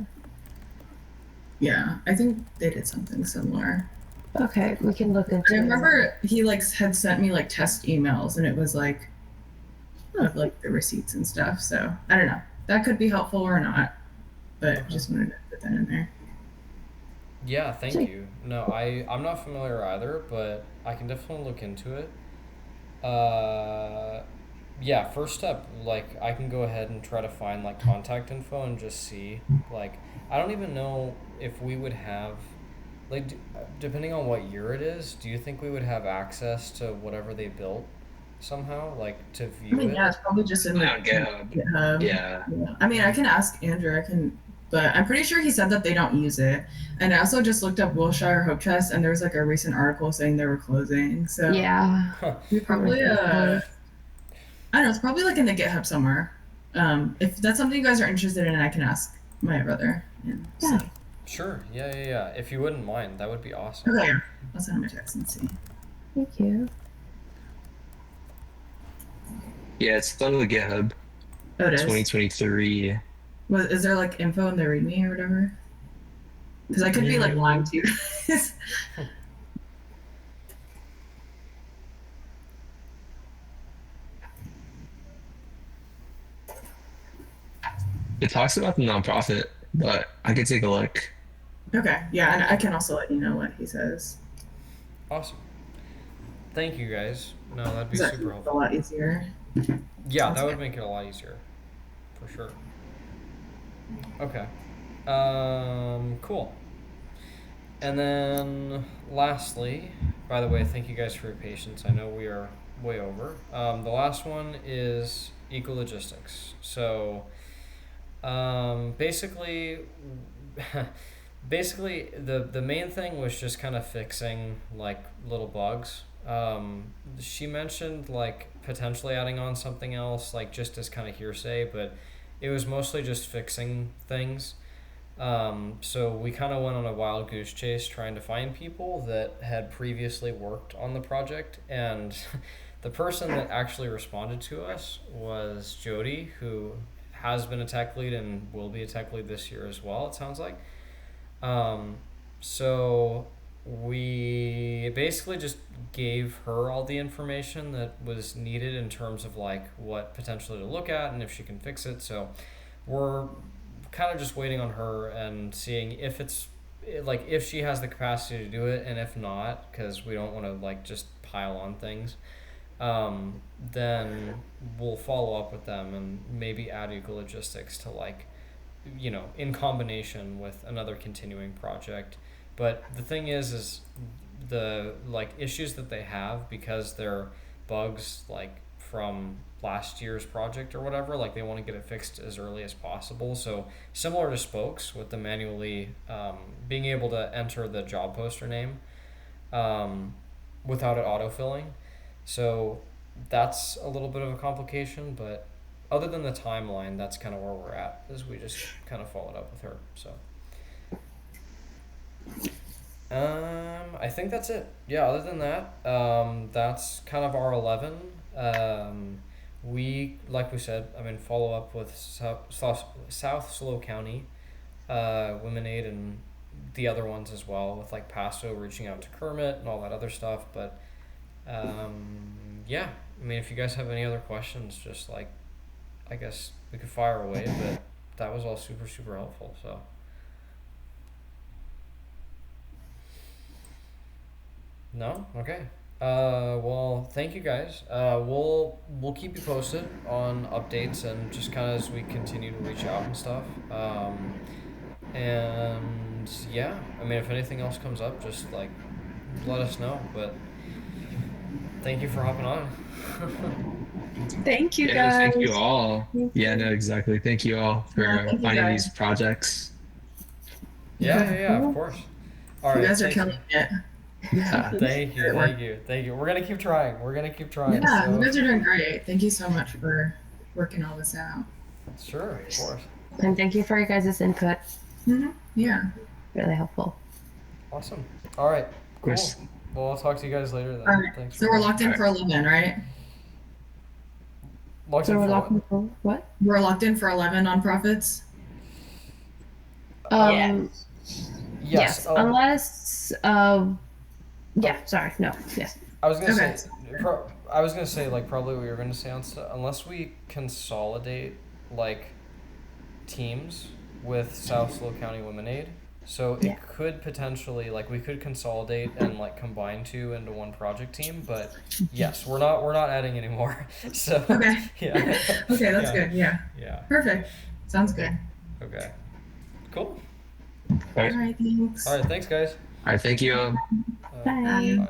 Yeah, I think they did something similar. Okay, we can look into I it. remember he like had sent me like test emails, and it was like of like the receipts and stuff. So I don't know. That could be helpful or not, but Okay. just wanted to put that in there. Yeah, thank So- you. No, I'm not familiar either, but I can definitely look into it. Uh, yeah, first step, like I can go ahead and try to find like contact info and just see. Like, I don't even know if we would have, like, depending on what year it is, do you think we would have access to whatever they built somehow, like to I view mean, it? yeah, it's probably just in On like GitHub. GitHub. Yeah. Yeah. I mean, I can ask Andrew. I can, but I'm pretty sure he said that they don't use it. And I also just looked up Wilshire Hope Chest, and there's like a recent article saying they were closing. So Yeah. Huh. we probably, I don't know, it's probably like in the GitHub somewhere. If that's something you guys are interested in, I can ask my brother. And Yeah. see. Sure. Yeah, yeah, yeah. If you wouldn't mind, that would be awesome. Okay, I'll send him a text and see. Thank you. Yeah, it's on the GitHub. Oh, it is. 2023. Is there like info in the README or whatever? Because I could be like lying to you guys. It talks about the nonprofit, but I could take a look. Okay, yeah, and I can also let you know what he says. Awesome. Thank you guys. No, that'd be That super a helpful. lot easier. Yeah, that would make it a lot easier, for sure. Okay. Cool. And then lastly, by the way, thank you guys for your patience. I know we are way over. The last one is ecologistics. So basically, basically the main thing was just kind of fixing like little bugs. She mentioned like potentially adding on something else, like just as kind of hearsay, but it was mostly just fixing things. So we kind of went on a wild goose chase trying to find people that had previously worked on the project, and the person that actually responded to us was Jody, who has been a tech lead and will be a tech lead this year as well. It sounds like. Um, so we basically just gave her all the information that was needed in terms of like what potentially to look at and if she can fix it. So we're kind of just waiting on her and seeing if it's like if she has the capacity to do it, and if not, because we don't want to like just pile on things, then we'll follow up with them and maybe add ecologistics to like, you know, in combination with another continuing project. But the thing is the like issues that they have, because they're bugs like from last year's project or whatever, like they want to get it fixed as early as possible. So similar to spokes with the manually being able to enter the job poster name without it autofilling. So that's a little bit of a complication, but other than the timeline, that's kind of where we're at, is we just kind of followed up with her. So I think that's it. Yeah, other than that, that's kind of our 11. We, like we said, I mean, follow up with South Slow County, Women Aid, and the other ones as well, with like Paso reaching out to Kermit and all that other stuff. But yeah, I mean, if you guys have any other questions, just like, I guess we could fire away, but that was all super, super helpful. So. No? Okay. Well, thank you guys. We'll keep you posted on updates and just kind of as we continue to reach out and stuff. And yeah, I mean, if anything else comes up, just like let us know. But thank you for hopping on. Thank you Yeah, no, guys. thank you all. Thank Yeah, you. no, exactly. Thank you all Yeah, for thank you finding guys. these projects. Yeah, of course. All You right, guys are thank you. killing it. Yeah. Thank you, Great work. thank you. We're gonna keep trying. We're gonna keep trying. Yeah, you So guys are doing great. Thank you so much for working all this out. sure, of course. And thank you for your guys' input. Yeah. Really helpful. Awesome. All right, Of cool. course. Well, I'll talk to you guys later then. All right. Thanks. So for we're locked in for 11, right? locked So in we're for locking what? for what? We're locked in for 11 nonprofits. Yes. Oh, Unless yeah, sorry, no, yes. I was gonna Okay. say. I was gonna say like probably what you were gonna say on unless we consolidate like teams with South Slow County Women Aid. So it Yeah. could potentially like we could consolidate and like combine two into one project team, but yes, we're not adding any more. So Okay. yeah. Okay, that's Yeah. good. Yeah. Yeah. Perfect. Sounds good. Okay. Cool. All right. All right, thanks. All right. Thanks, guys. All right. Thank you. Bye. Bye.